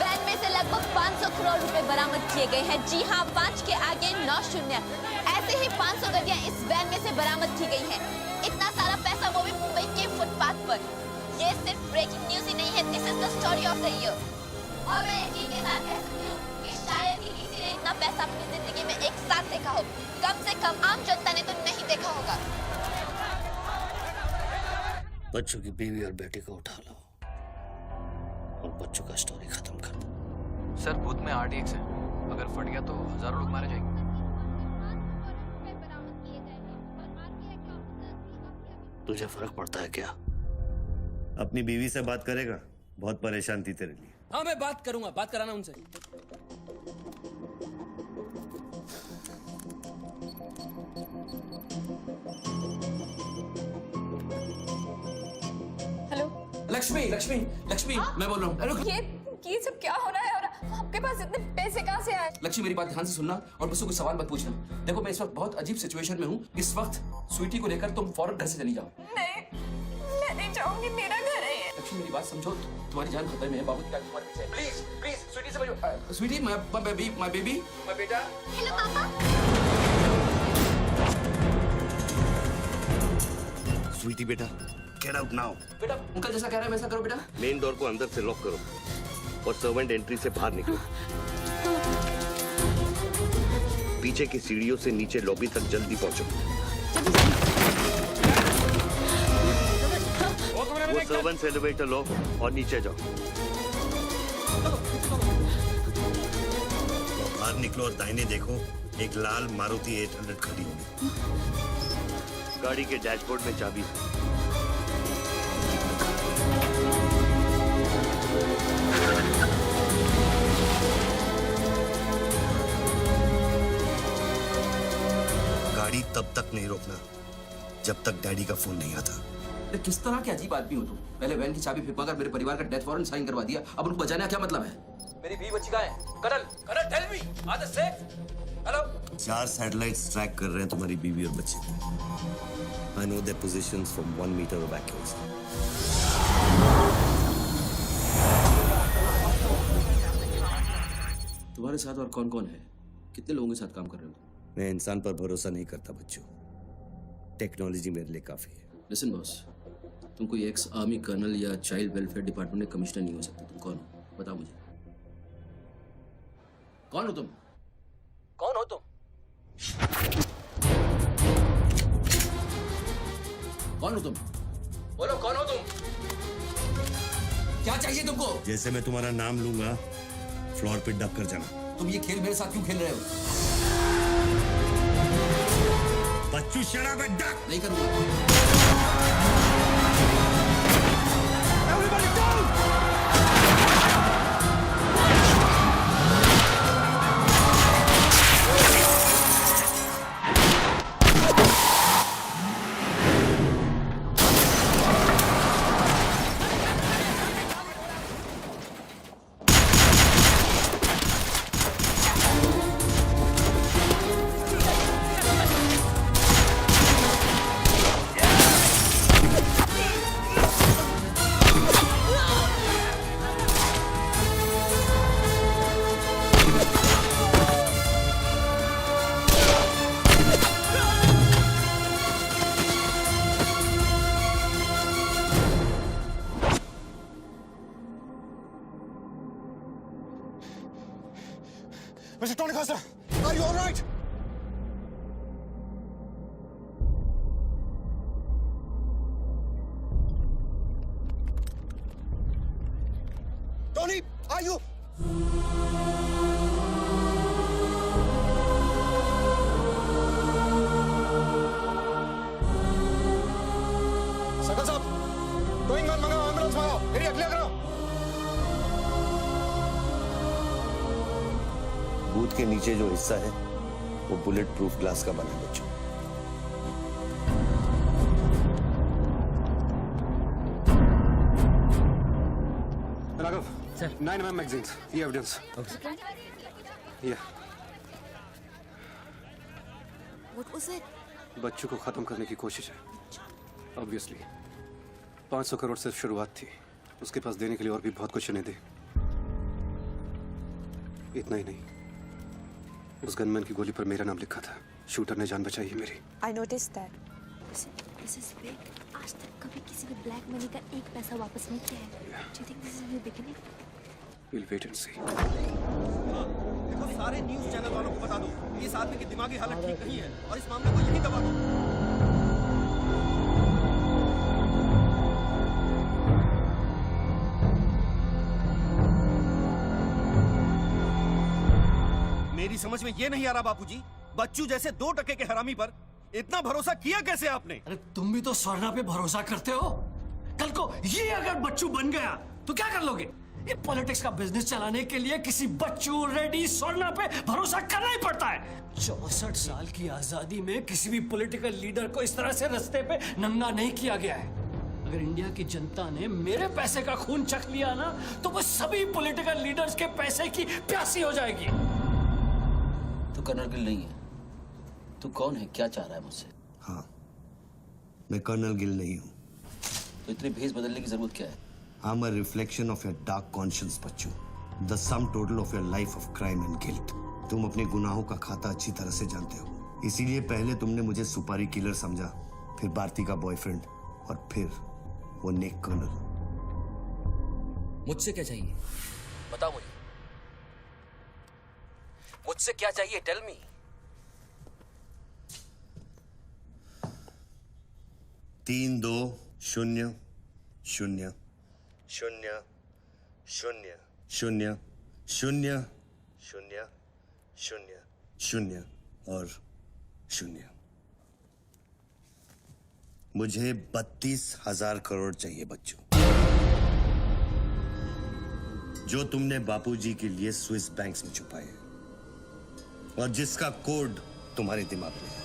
वैन में से लगभग 500 करोड़ रुपए बरामद किए गए हैं। जी हाँ, 5 के आगे 9 शून्य। ऐसे ही 500 गड्डियां इस वैन में से बरामद की गई हैं। इतना सारा पैसा, वो भी मुंबई के फुटपाथ पर। ये सिर्फ ब्रेकिंग न्यूज ही नहीं है, this is the story of the year. और मैं यकीन के साथ कह सकती हूँ कि शायद ही किसी ने इतना पैसा अपनी जिंदगी में एक साथ देखा हो। कम से कम आम जनता ने तो नहीं देखा होगा। बच्चों की बीवी और बेटी को उठा लो और बच्चों का स्टोरी खत्म कर दो। सर, बूथ में RTX है, अगर फट गया तो हजारों लोग मारे जाएंगे। तुझे फर्क पड़ता है क्या? अपनी बीवी से बात करेगा? बहुत परेशान थी तेरे लिए। हाँ, मैं बात करूंगा, बात कराना उनसे। हेलो लक्ष्मी लक्ष्मी लक्ष्मी मैं बोल रहा हूँ। अरे ये सब क्या हो रहा है और आपके पास इतने पैसे कहाँ से आए? लक्ष्मी मेरी बात ध्यान से सुनना और मुझसे कुछ सवाल मत पूछना। देखो मैं इस वक्त बहुत अजीब सिचुएशन में हूँ। इस वक्त स्वीटी को लेकर तुम फौरन घर से चली जाओ। नहीं, मैं नहीं चाहूंगी, मेरा घर है ये। लक्ष्मी मेरी बात समझो, तुम्हारी जान खतरे में है। बाबू की गाड़ी तुम्हारे पीछे है। प्लीज प्लीज स्वीटी समझो। स्वीटी माय बेबी माय बेटा। हेलो पापा। स्वीटी बेटा, गेट आउट नाउ। बेटा अंकल जैसा कह रहा है वैसा करो बेटा। मेन डोर को अंदर से लॉक करो और सर्वेंट एंट्री से बाहर निकलो। पीछे की सीढ़ियों से नीचे लॉबी तक जल्दी पहुंचो। वो सर्वेंट्स एलिवेटर लो और नीचे जाओ। बाहर निकलो और दाहिने देखो, एक लाल मारुति 800 खड़ी होगी। गाड़ी के डैशबोर्ड में चाबी है। गाड़ी तब तक नहीं रोकना जब तक डैडी का फोन नहीं आता। तो किस तरह के अजीब आदमी हो तुम? पहले वैन की चाबी फिरवा कर मेरे परिवार का डेथ वारंट साइन करवा दिया, अब उनको बचाने का क्या मतलब है? मेरी बीवी बच्ची कहाँ है? Colonel tell me, are they safe? Hello? 4 satellites track कर रहे हैं तुम्हारी बीवी और बच्चे। I know their positions from 1 meter of accuracy. तुम्हारे साथ और कौन कौन है? कितने लोगों के साथ काम कर रहे हो? मैं इंसान पर भरोसा नहीं करता बच्चों, टेक्नोलॉजी मेरे लिए काफी है। लिसन बॉस, तुम कोई एक्स आर्मी कर्नल या चाइल्ड वेलफेयर डिपार्टमेंट में कमिश्नर नहीं हो सकते। तुम कौन हो? बताओ मुझे। कौन हो तुम? कौन हो तुम? कौन हो तुम? बोलो कौन हो तुम? क्या चाहिए तुमको? जैसे मैं तुम्हारा नाम लूंगा फ्लोर पे डक कर जाना। तुम ये खेल मेरे साथ क्यों खेल रहे हो? बच्चू शराब है, डक। नहीं करूंगा। Mr. Tony Costa, are you all right? Tony, are you? Sakal साहब, गोइंग ऑन मंगाओ, एम्बुलेंस मंगाओ, एरिया क्लियर करो। बूथ के नीचे जो हिस्सा है वो बुलेट प्रूफ ग्लास का बना है बच्चों। राघव, सर 9mm magazines, ये एविडेंस। ये What was it? बच्चों को खत्म करने की कोशिश है। ऑब्वियसली 500 करोड़ सिर्फ शुरुआत थी, उसके पास देने के लिए और भी बहुत कुछ नहीं दे। इतना ही नहीं, उस गनमैन की गोली पर मेरा नाम लिखा था। शूटर ने जान बचाई है मेरी। I noticed that. This is big. आज तक कभी किसी ने ब्लैक मनी का एक पैसा वापस नहीं किया है। Do you think this is a new beginning? We'll wait and see. देखो सारे न्यूज़ चैनल वालों को बता दो, इस आदमी की दिमागी हालत ठीक नहीं है और इस मामले को यहीं दबा दो। मेरी समझ में ये नहीं आ रहा बापूजी, बच्चू जैसे 2 टके के हरामी पर इतना भरोसा किया कैसे आपने? अरे तुम भी तो स्वर्णा पे भरोसा करते हो। कल को ये अगर बच्चू बन गया तो क्या कर लोगे? ये पॉलिटिक्स का बिजनेस चलाने के लिए किसी बच्चू रेड्डी स्वर्णा पे भरोसा करना ही पड़ता है। 64 साल की आजादी में किसी भी पॉलिटिकल लीडर को इस तरह से रास्ते पे नंगा नहीं किया गया है। अगर इंडिया की जनता ने मेरे पैसे का खून चख लिया ना, तो वो सभी पॉलिटिकल लीडर्स के पैसे की प्यासी हो जाएगी। तू कर्नल गिल नहीं है। तू कौन है, क्या चाह रहा है मुझसे? हाँ, मैं कर्नल गिल नहीं हूँ। तो इतनी भेस बदलने की जरूरत क्या है? I'm a reflection of your dark conscience, Bachchu. The sum total of your life of crime and guilt। तुम अपने गुनाहों का खाता अच्छी तरह से जानते हो, इसीलिए पहले तुमने मुझे सुपारी किलर समझा, फिर भारती का बॉयफ्रेंड, और फिर वो नेक कर्नल। मुझसे क्या चाहिए? बताओ मुझे, मुझसे क्या चाहिए? Tell me. तीन 2 0 0 0 0 0 0 0 0 0 और 0। मुझे 32,000 करोड़ चाहिए बच्चों, जो तुमने बापूजी के लिए स्विस बैंक्स में छुपाए हैं और जिसका कोड तुम्हारे दिमाग में है।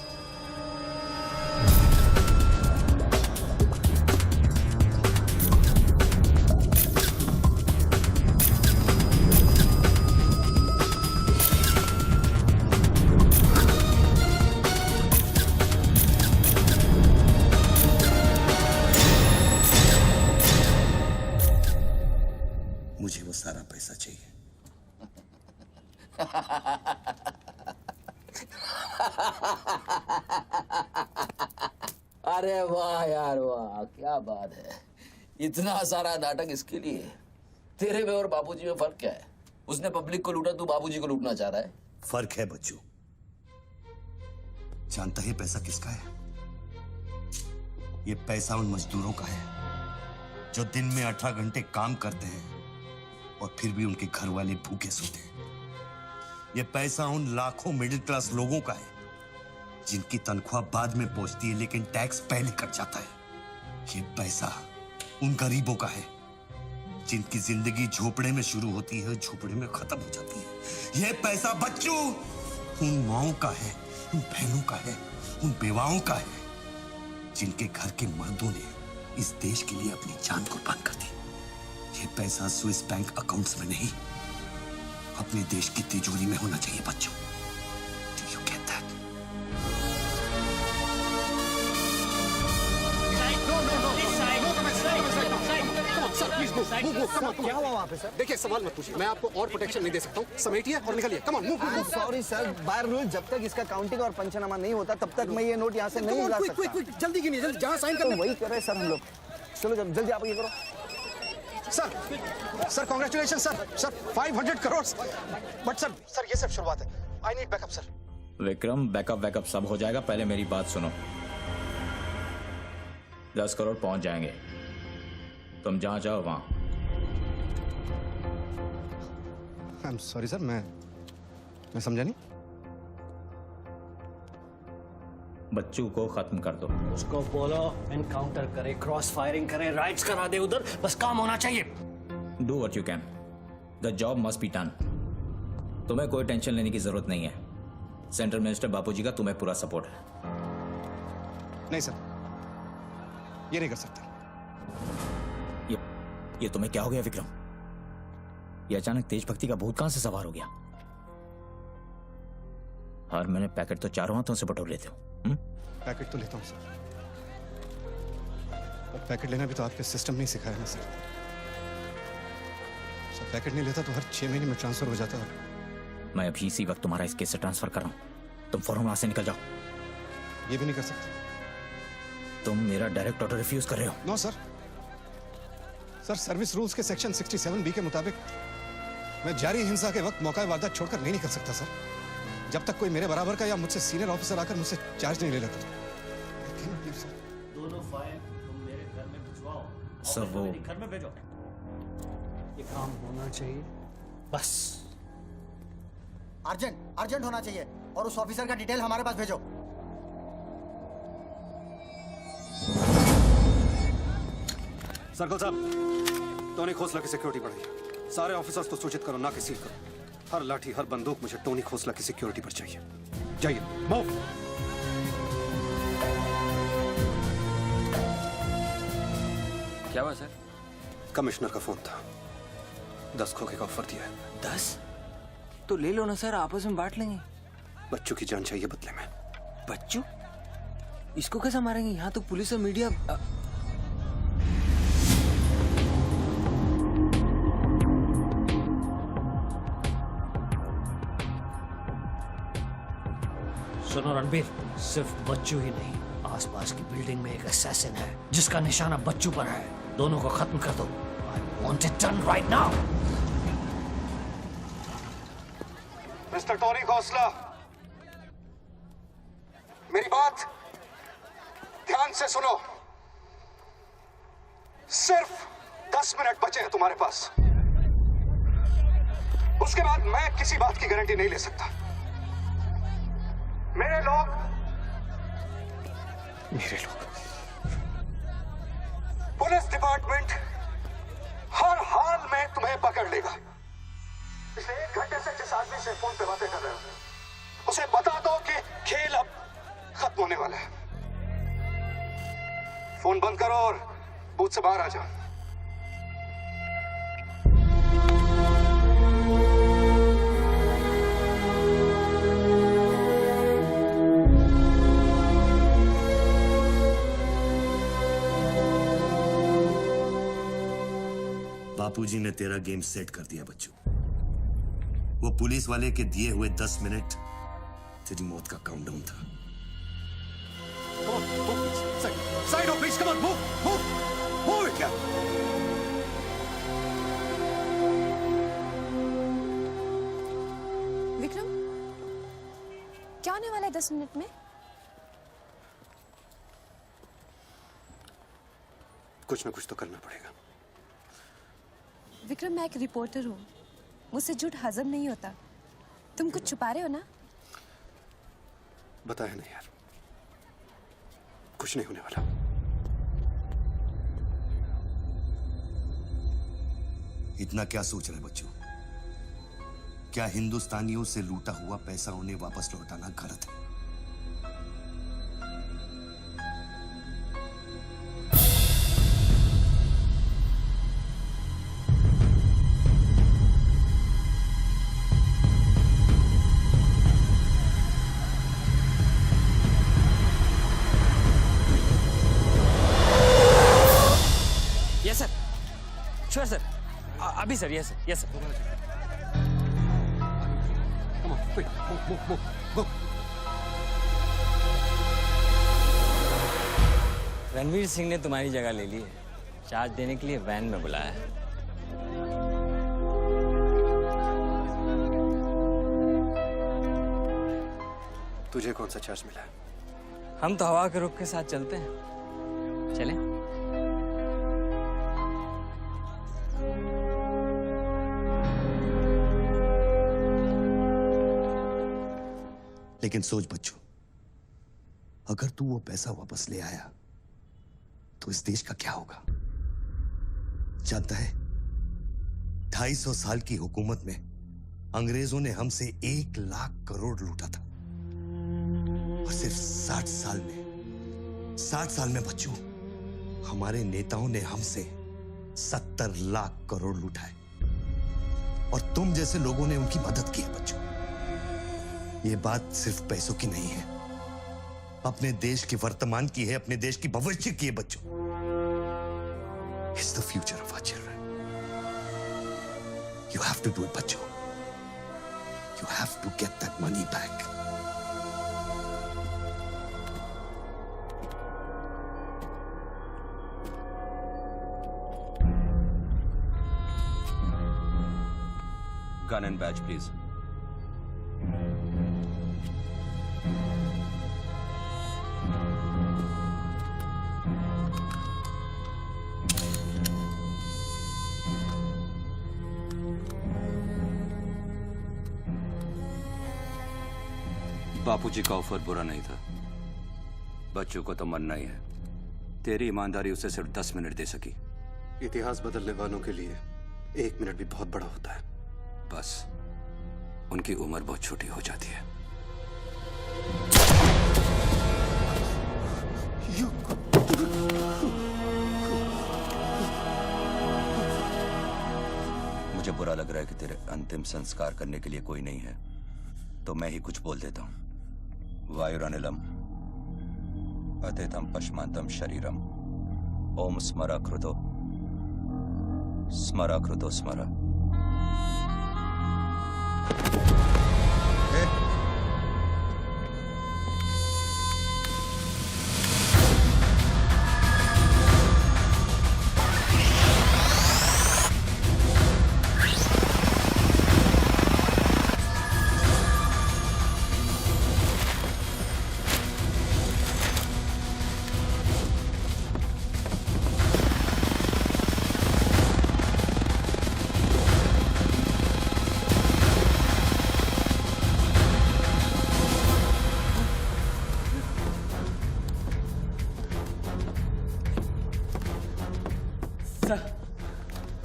मुझे वो सारा पैसा चाहिए। अरे वाह यार वाह, क्या बात है। इतना सारा नाटक इसके लिए? तेरे में और बापूजी में फर्क क्या है? उसने पब्लिक को लूटा, तू बापूजी को लूटना चाह रहा है। फर्क है बच्चू। जानता है पैसा किसका है? ये पैसा उन मजदूरों का है जो दिन में 18 घंटे काम करते हैं और फिर भी उनके घर वाले भूखे सोते हैं। ये पैसा उन लाखों मिडिल क्लास लोगों का है जिनकी तनख्वाह बाद में पहुंचती है लेकिन टैक्स पहले कट जाता है। ये पैसा उन गरीबों का है जिनकी जिंदगी झोपड़े में शुरू होती है, झोपड़े में खत्म हो जाती है। ये पैसा बच्चों उन माओं का है, उन बहनों का है, उन बेवाओं का है जिनके घर के मर्दों ने इस देश के लिए अपनी जान कुर्बान कर दी। ये पैसा स्विस बैंक अकाउंट्स में नहीं, अपने देश की तिजोरी में होना चाहिए बच्चों। Do you get that? क्या हुआ वहाँ पे सर? देखिए, सवाल मत पूछिए, मैं आपको और प्रोटेक्शन नहीं दे सकता हूँ। समेटिए और निकलिए। कम on, move. Sorry sir, by rule जब तक इसका काउंटिंग और पंचनामा नहीं होता तब तक मैं ये नोट यहाँ से नहीं ला सकता। क्विक, जल्दी गिनिए, जल्दी। जहाँ साइन करना वही कर रहे सर हम लोग। चलो जल्दी आप ये करो। Sir congratulation sir 500 crore. But sir ये सब शुरुआत है। I need backup sir. Vikram, backup सब हो जाएगा, पहले मेरी बात सुनो। 10 करोड़ पहुंच जाएंगे, तुम जहां जाओ वहां। आई एम सॉरी सर, मैं समझा नहीं। बच्चू को खत्म कर दो। उसको बोलो एनकाउंटर करे, क्रॉस फायरिंग करे, राइट्स करा दे उधर, बस काम होना चाहिए। Do what you can, the job must be done. तुम्हें कोई टेंशन लेने की जरूरत नहीं है। सेंट्रल मिनिस्टर बापूजी का तुम्हें पूरा सपोर्ट है। नहीं सर, ये नहीं कर सकता। ये तुम्हें क्या हो गया विक्रम? ये अचानक तेज भक्ति का भूत कहां से सवार हो गया? हर महीने पैकेट तो चारों हाथों से बटोर लेते हो। पैकेट तो लेता हूँ सर, पर पैकेट लेना भी तो आपके सिस्टम ने सिखाया ना सर। पैकेट नहीं लेता तो हर 6 महीने में ट्रांसफर हो जाता है। मैं अभी इसी वक्त तुम्हारा इस केस से ट्रांसफर कर रहा हूं, तुम फौरन वहां से निकल जाओ। ये भी नहीं कर सकते। तुम मेरा डायरेक्ट ऑर्डर रिफ्यूज कर रहे हो। नो सर, सर्विस रूल्स के सेक्शन 67B के मुताबिक मैं जारी हिंसा के वक्त मौका वारदात छोड़कर नहीं निकल सकता सर, जब तक कोई मेरे बराबर का या मुझसे सीनियर ऑफिसर आकर मुझसे चार्ज नहीं ले लेता। दोनों फाइल तुम मेरे घर में भिजवाओ। सर वो घर में भेजो, ये काम होना चाहिए बस। अर्जेंट होना चाहिए और उस ऑफिसर का डिटेल हमारे पास भेजो। सर्कल साहब, टोनी खोसला की सिक्योरिटी बढ़ाइए। सारे ऑफिसर्स को सूचित करो, ना कि सील करो। हर लाठी, हर बंदूक मुझे टोनी खोसला की सिक्योरिटी पर चाहिए। जाइए, मूव। क्या हुआ सर? कमिश्नर का फोन था, 10 खोखे का ऑफर दिया है। 10? तो ले लो ना सर, आपस में बांट लेंगे। बच्चों की जान चाहिए बदले में। बच्चू? इसको कैसे मारेंगे? यहाँ तो पुलिस और मीडिया। सुनो रणबीर, सिर्फ बच्चू ही नहीं, आसपास की बिल्डिंग में एक असैसिन है जिसका निशाना बच्चू पर है। दोनों को खत्म कर दो। I want it done right now. Mister Tony Khosla, मेरी बात ध्यान से सुनो। सिर्फ 10 मिनट बचे हैं तुम्हारे पास। उसके बाद मैं किसी बात की गारंटी नहीं ले सकता। मेरे लोग पुलिस डिपार्टमेंट हर हाल में तुम्हें पकड़ लेगा। पिछले 1 घंटे से जिस आदमी से फोन पे बातें कर रहे हो, उसे बता दो कि खेल अब खत्म होने वाला है। फोन बंद करो और बूथ से बाहर आ जाओ। बापूजी ने तेरा गेम सेट कर दिया बच्चू। वो पुलिस वाले के दिए हुए 10 मिनट तेरी मौत का काउंटडाउन था। Side of please, come on, move it, yeah. Vikram, क्या होने वाला है 10 मिनट में? कुछ ना कुछ तो करना पड़ेगा। विक्रम, मैं एक रिपोर्टर हूँ, मुझसे झूठ हजम नहीं होता। तुम कुछ छुपा रहे हो ना? बताया नहीं यार, कुछ नहीं होने वाला। इतना क्या सोच रहे बच्चों? क्या हिंदुस्तानियों से लूटा हुआ पैसा उन्हें वापस लौटाना गलत है? यस सर, श्योर सर, अभी sir. Yes sir, yes sir. Come on, quick, move. Ranveer Singh ने तुम्हारी जगह ले ली है, चार्ज देने के लिए वैन में बुलाया है। तुझे कौन सा चार्ज मिला है? हम तो हवा के रुख के साथ चलते हैं। चलें? लेकिन सोच बच्चों, अगर तू वो पैसा वापस ले आया तो इस देश का क्या होगा? जानता है, 250 साल की हुकूमत में अंग्रेजों ने हमसे 1 लाख करोड़ लूटा था, और सिर्फ 60 साल में बच्चों, हमारे नेताओं ने हमसे 70 लाख करोड़ लूटा है। और तुम जैसे लोगों ने उनकी मदद की है बच्चों। ये बात सिर्फ पैसों की नहीं है, अपने देश के वर्तमान की है, अपने देश की भविष्य की है बच्चों। It's the future of our children. You have to do it, बच्चों. You have to get that money back. Gun and badge, please. बापूजी का ऑफर बुरा नहीं था। बच्चों को तो मरना ही है। तेरी ईमानदारी उसे सिर्फ 10 मिनट दे सकी। इतिहास बदलने वालों के लिए 1 मिनट भी बहुत बड़ा होता है। बस उनकी उम्र बहुत छोटी हो जाती है। मुझे बुरा लग रहा है कि तेरे अंतिम संस्कार करने के लिए कोई नहीं है, तो मैं ही कुछ बोल देता हूं। वायुरनिलम अतिथम पश्मांतम शरीरम ओम स्मरा कृतो स्मरा कृतो स्मरा।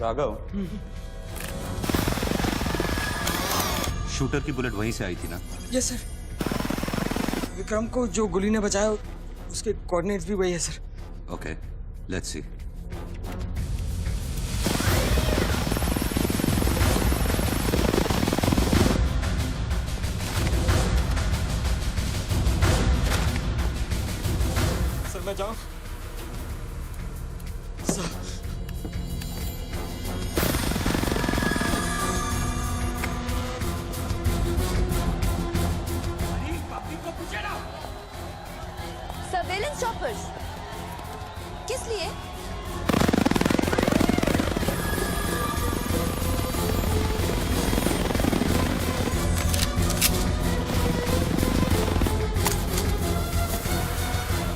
राघव, शूटर की बुलेट वहीं से आई थी ना? Yes sir. विक्रम को जो गोली ने बचाया उसके कोऑर्डिनेट्स भी वही है sir. Okay, let's see. Sir मैं जाऊं? सर सर्वेलेंस चॉपर्स किस लिए?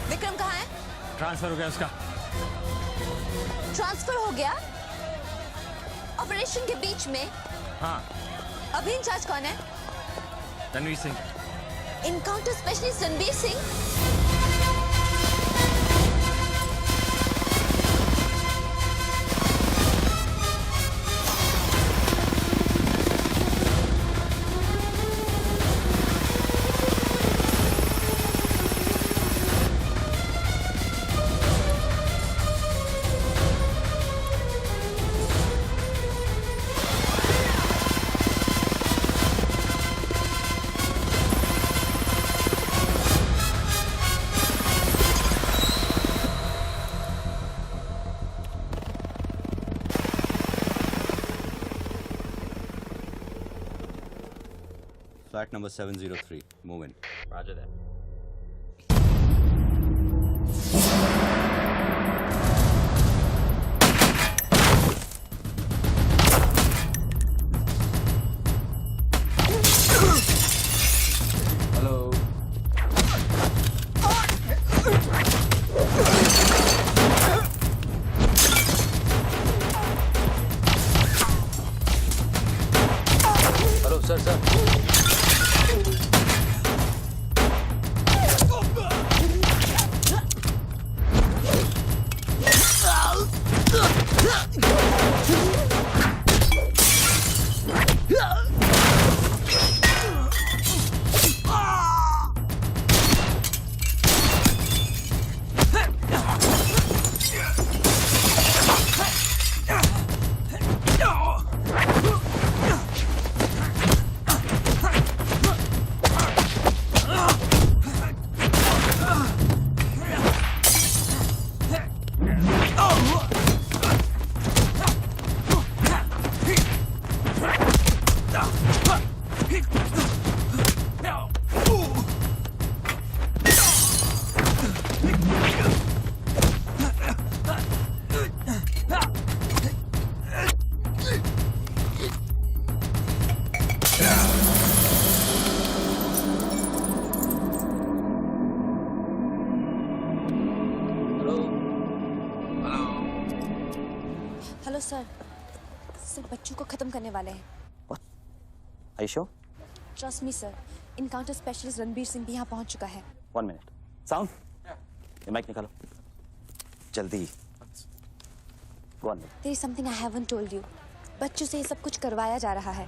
विक्रम कहाँ है? ट्रांसफर हो गया उसका। ट्रांसफर हो गया? ऑपरेशन के बीच में? हाँ। अभी इंचार्ज कौन है? Ranveer Singh. Encounter specialist Ranbir Singh? Flat number 703. Move in. Roger that. Hello. Hello sir sir. Hello sir. Sir बच्चों को खत्म करने वाले हैं। Are you sure? Trust me sir. Encounter specialist Ranbir Singh भी यहाँ पहुँच चुका है। 1 minute. Sound? ये माइक निकालो जल्दी। Go on. There is something I haven't told you. बच्चों से ये सब कुछ करवाया जा रहा है।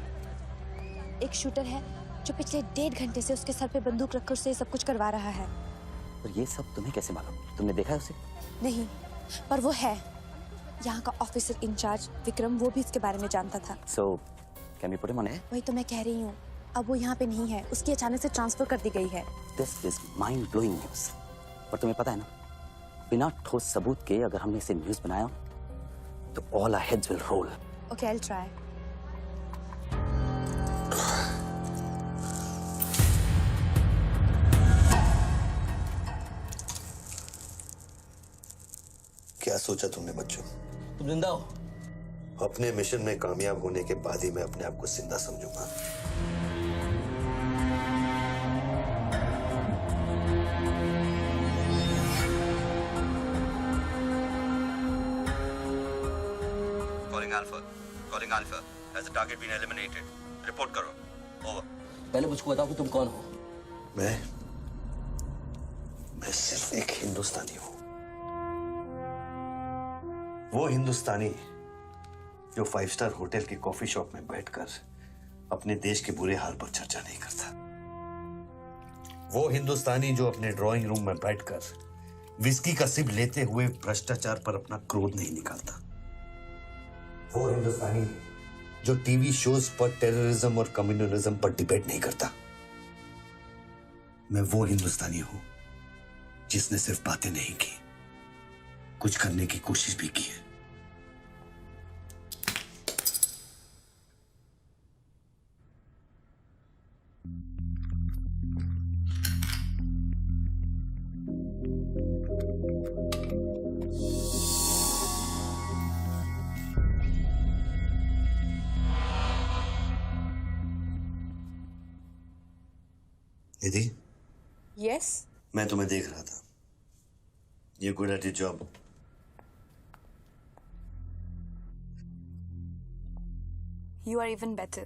एक शूटर है जो पिछले 1.5 घंटे से उसके सर पे बंदूक रखकर उससे ये सब कुछ करवा रहा है। पर ये सब तुम्हें कैसे मालूम? तुमने देखा है उसे? नहीं, पर वो है। यहाँ का ऑफिसर इंचार्ज विक्रम, वो भी इसके बारे में जानता था। So, can we put him on air? वही तो मैं कह रही हूँ, अब वो यहाँ पे नहीं है, उसकी अचानक से ट्रांसफर कर दी गई है। This is mind-blowing news. पर तुम्हें पता है ना, बिना ठोस सबूत के अगर हमने इसे न्यूज़ बनाया तो all our heads will roll. Okay, I'll try. क्या सोचा तुमने बच्चों? तुम जिंदा हो? अपने मिशन में कामयाब होने के बाद ही मैं अपने आप को जिंदा समझूंगा। Calling Alpha. Has the target been eliminated? Report करो. Over. पहले मुझको बताओ कि तुम कौन हो? मैं सिर्फ एक हिंदुस्तानी हूं। वो हिंदुस्तानी जो 5 स्टार होटल के कॉफी शॉप में बैठकर अपने देश के बुरे हाल पर चर्चा नहीं करता। वो हिंदुस्तानी जो अपने ड्राइंग रूम में बैठकर विस्की का सिप लेते हुए भ्रष्टाचार पर अपना क्रोध नहीं निकालता। वो हिंदुस्तानी जो टीवी शोज पर टेररिज्म और कम्युनलिज्म पर डिबेट नहीं करता। मैं वो हिंदुस्तानी हूं जिसने सिर्फ बातें नहीं की, कुछ करने की कोशिश भी की है। निधि, Yes? मैं तुम्हें देख रहा था। You're good at your job. You are even better.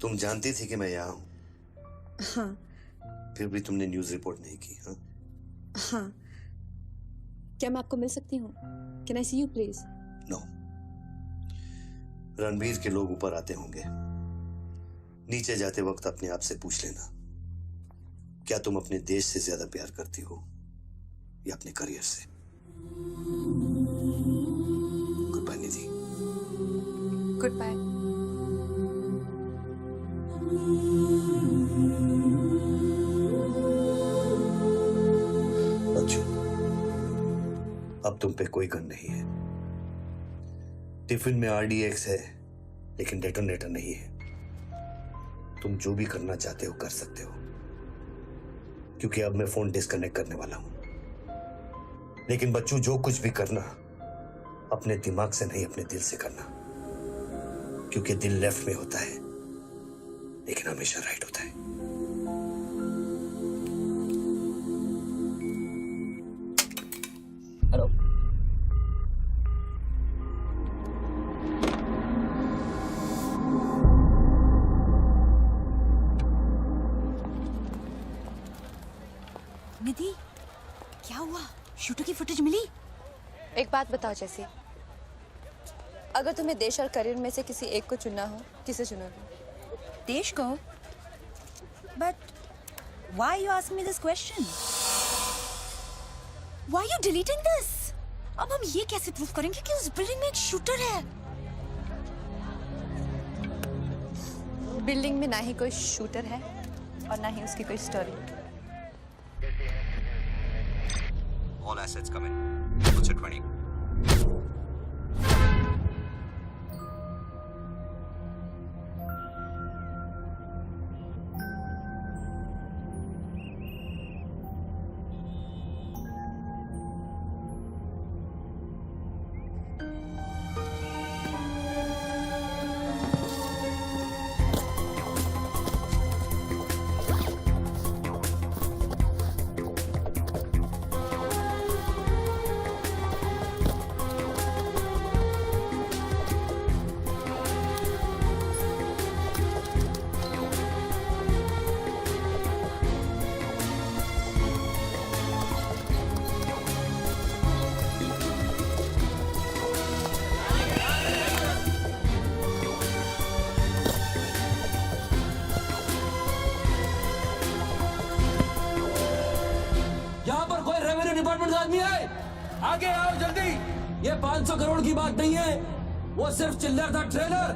तुम जानती थी कि मैं यहाँ हूं, हाँ, फिर भी तुमने न्यूज़ रिपोर्ट नहीं की। हाँ? हाँ। क्या मैं आपको मिल सकती हूँ? Can I see you, please? No. Ranbir के लोग ऊपर आते होंगे। नीचे जाते वक्त अपने आप से पूछ लेना, क्या तुम अपने देश से ज्यादा प्यार करती हो या अपने करियर से? Goodbye Nidhi. Goodbye. बच्चों, अब तुम पे कोई गन नहीं है। टिफिन में RDX है, लेकिन डेटोनेटर नहीं है। तुम जो भी करना चाहते हो कर सकते हो, क्योंकि अब मैं फोन डिस्कनेक्ट करने वाला हूं। लेकिन बच्चों, जो कुछ भी करना अपने दिमाग से नहीं, अपने दिल से करना, क्योंकि दिल लेफ्ट में होता है लेकिन हमेशा राइट होता है। हेलो। निधि, क्या हुआ? शूटर की फुटेज मिली? एक बात बताओ जैसी, अगर तुम्हें देश और करियर में से किसी एक को चुनना हो, किसे चुनोगे? देश को? But why you ask me this question? Why you deleting this? अब हम ये कैसे प्रूव करेंगे कि उस बिल्डिंग में एक शूटर है? बिल्डिंग में ना ही कोई शूटर है और ना ही उसकी कोई story. All assets come in. What's at 20? Department का आदमी है? आगे आओ जल्दी। ये 500 करोड़ की बात नहीं है, वो सिर्फ चिल्लर था, ट्रेलर।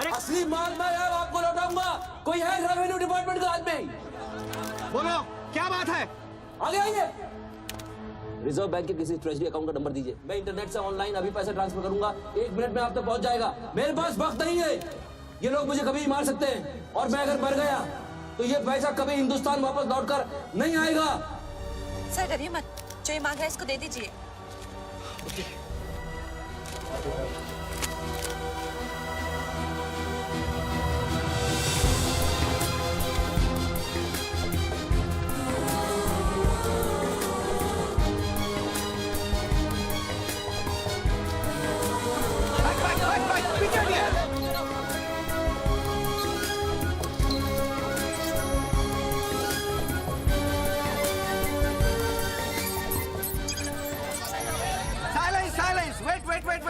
असली माल मैं आपको लौटाऊंगा। कोई है रेवेन्यू डिपार्टमेंट का आदमी? बोलो क्या बात है? आगे आइए। रिजर्व बैंक के किसी ट्रेजरी अकाउंट का नंबर दीजिए, मैं इंटरनेट से ऑनलाइन अभी पैसे ट्रांसफर करूंगा, 1 मिनट में आप तक पहुंच जाएगा। मेरे पास वक्त नहीं है, ये लोग मुझे कभी मार सकते हैं, और मैं अगर मर गया तो ये पैसा कभी हिंदुस्तान वापस लौटकर नहीं आएगा। सर डरिए मत, जो ये मांग रहा है इसको दे दीजिए।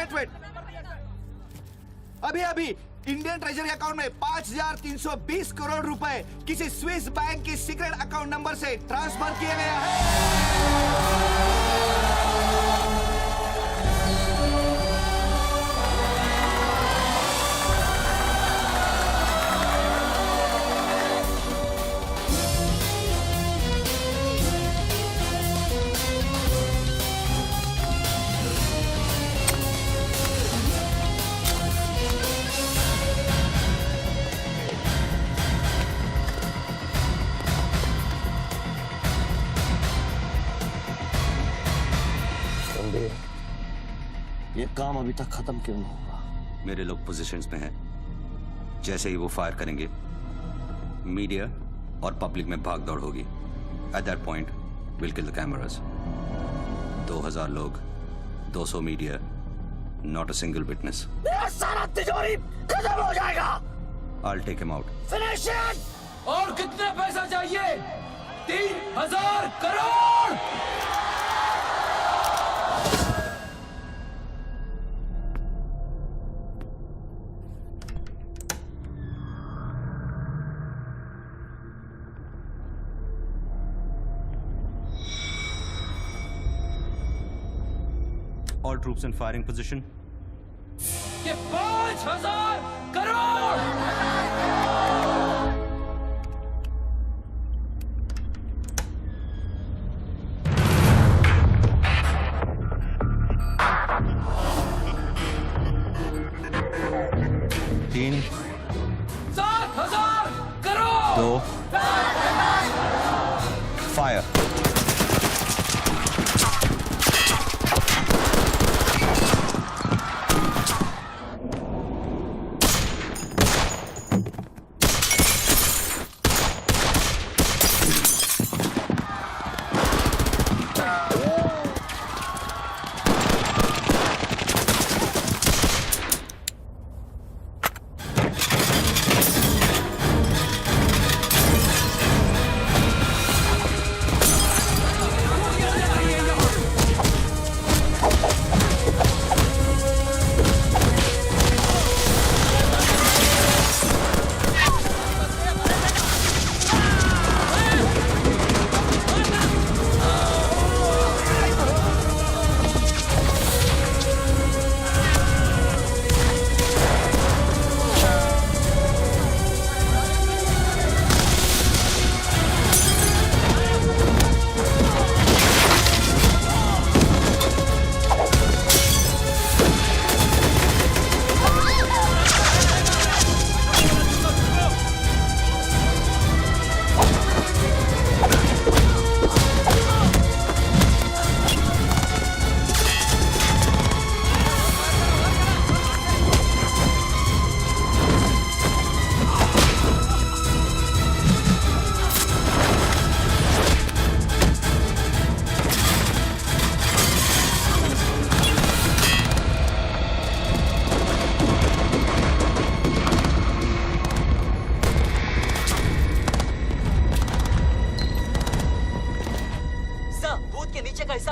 वेट। अभी इंडियन ट्रेजरी अकाउंट में 5,320 करोड़ रुपए किसी स्विस बैंक के सीक्रेट अकाउंट नंबर से ट्रांसफर किए गए हैं। ये काम अभी तक खत्म क्यों नहीं हुआ? मेरे लोग पोजीशंस में हैं। जैसे ही वो फायर करेंगे, मीडिया और पब्लिक में भाग दौड़ होगी। At that point will kill the cameras. 2000 लोग, 200 media, not a single witness. सारा तिजोरी खत्म हो जाएगा। I'll take him out. Finish it! और कितना पैसा चाहिए? 3,000 crore. All troops in firing position. ये 5,000 करोड़। तीन, 7,000 crore. 2, fire.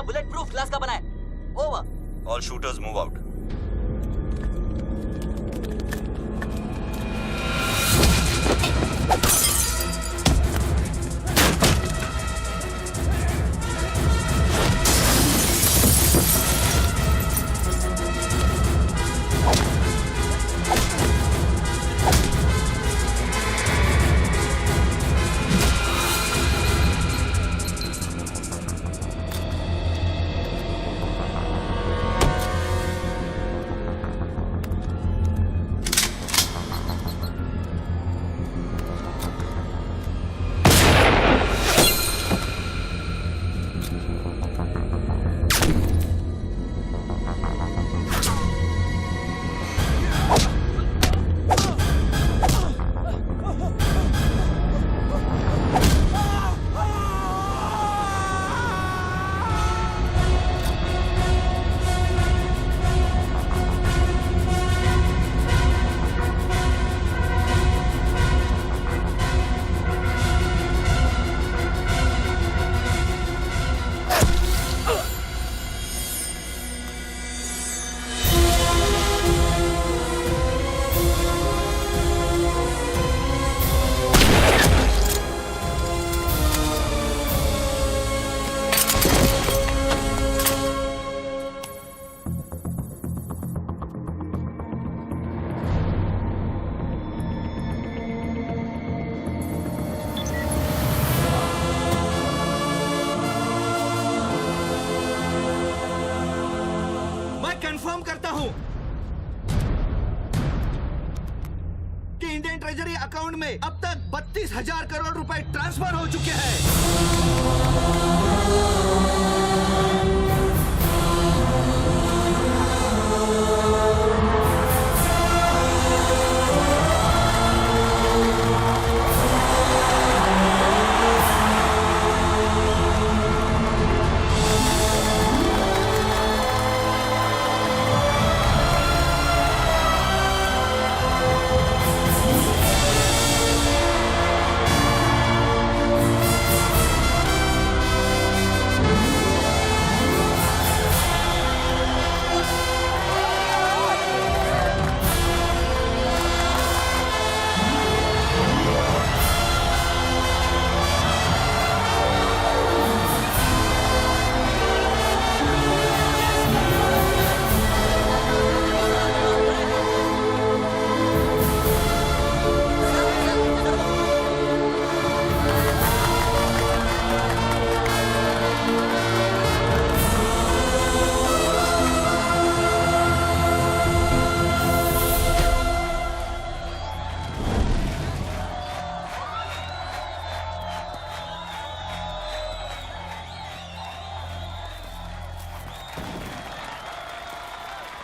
Bullet proof glass का बना है। Over. All shooters move out. Confirm करता हूं कि इंडियन ट्रेजरी अकाउंट में अब तक 32,000 करोड़ रुपए ट्रांसफर हो चुके हैं।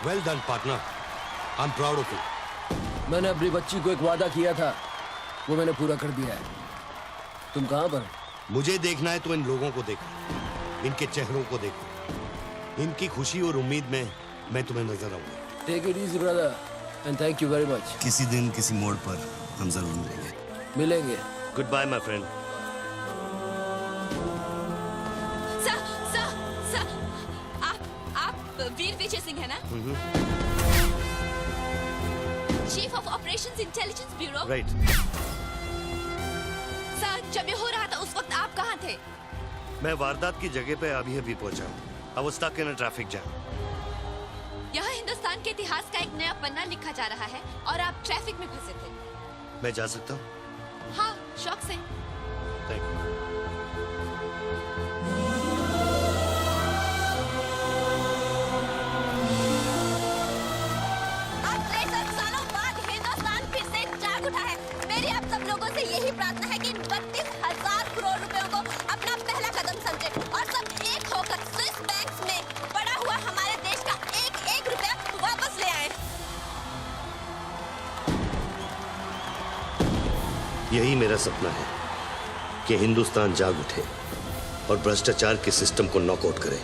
Well done, partner. I'm proud of you. मैंने अपनी बच्ची को एक वादा किया था, वो मैंने पूरा कर दिया है। तुम कहाँ पर? मुझे देखना है तो इन लोगों को देखो, इनके चेहरों को देखो, इनकी खुशी और उम्मीद में मैं तुम्हें नजर आऊंगा। Take it easy, brother, and thank you very much. किसी दिन किसी मोड़ पर हम जरूर मिलेंगे। Goodbye, my friend. सर, आप वीर विजय सिंह है ना? Chief of operations intelligence bureau. Right. Sir, जब ये हो रहा था उस वक्त आप कहाँ थे? मैं वारदात की जगह पे अभी पहुंचा हूँ। I was stuck in a traffic jam. यहाँ हिंदुस्तान के इतिहास का एक नया पन्ना लिखा जा रहा है और आप ट्रैफिक में फंसे थे। मैं जा सकता हूँ? हाँ, शौक से। Thank you. आज 63 सालों बाद हिंदुस्तान फिर से जाग उठा है। मेरी आप सब लोगों से यही प्रार्थना है कि इन 32,000 करोड़ रुपयों को अपना पहला कदम समझे और सब एक होकर स्विस बैंक्स में पड़ा हुआ हमारे देश का एक रुपया वापस ले आए। यही मेरा सपना है कि हिंदुस्तान जाग उठे और भ्रष्टाचार के सिस्टम को नॉकआउट करे,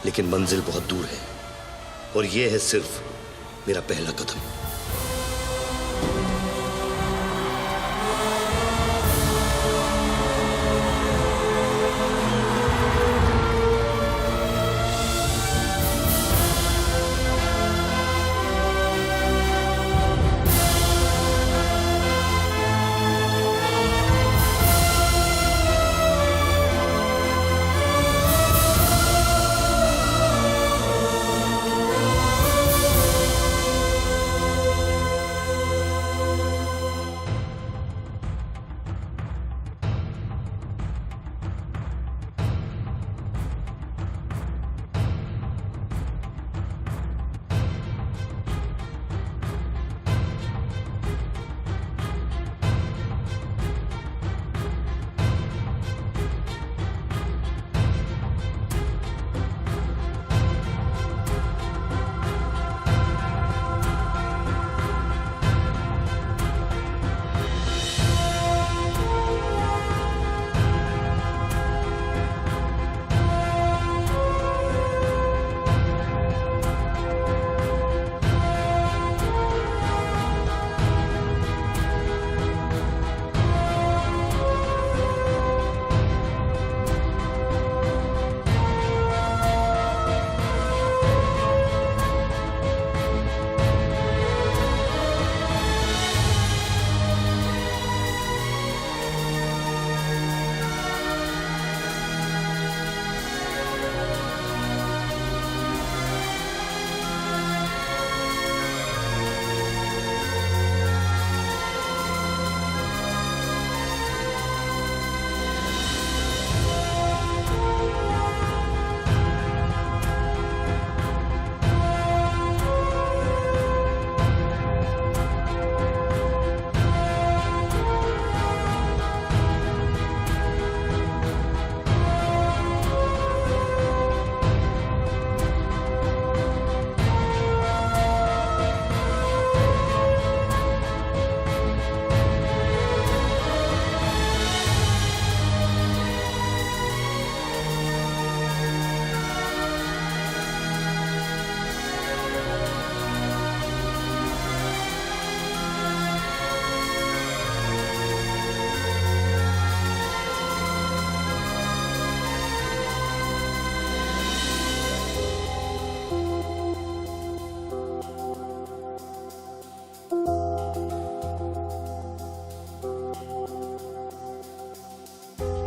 लेकिन मंजिल बहुत दूर है और यह है सिर्फ मेरा पहला कदम।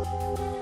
Thank you.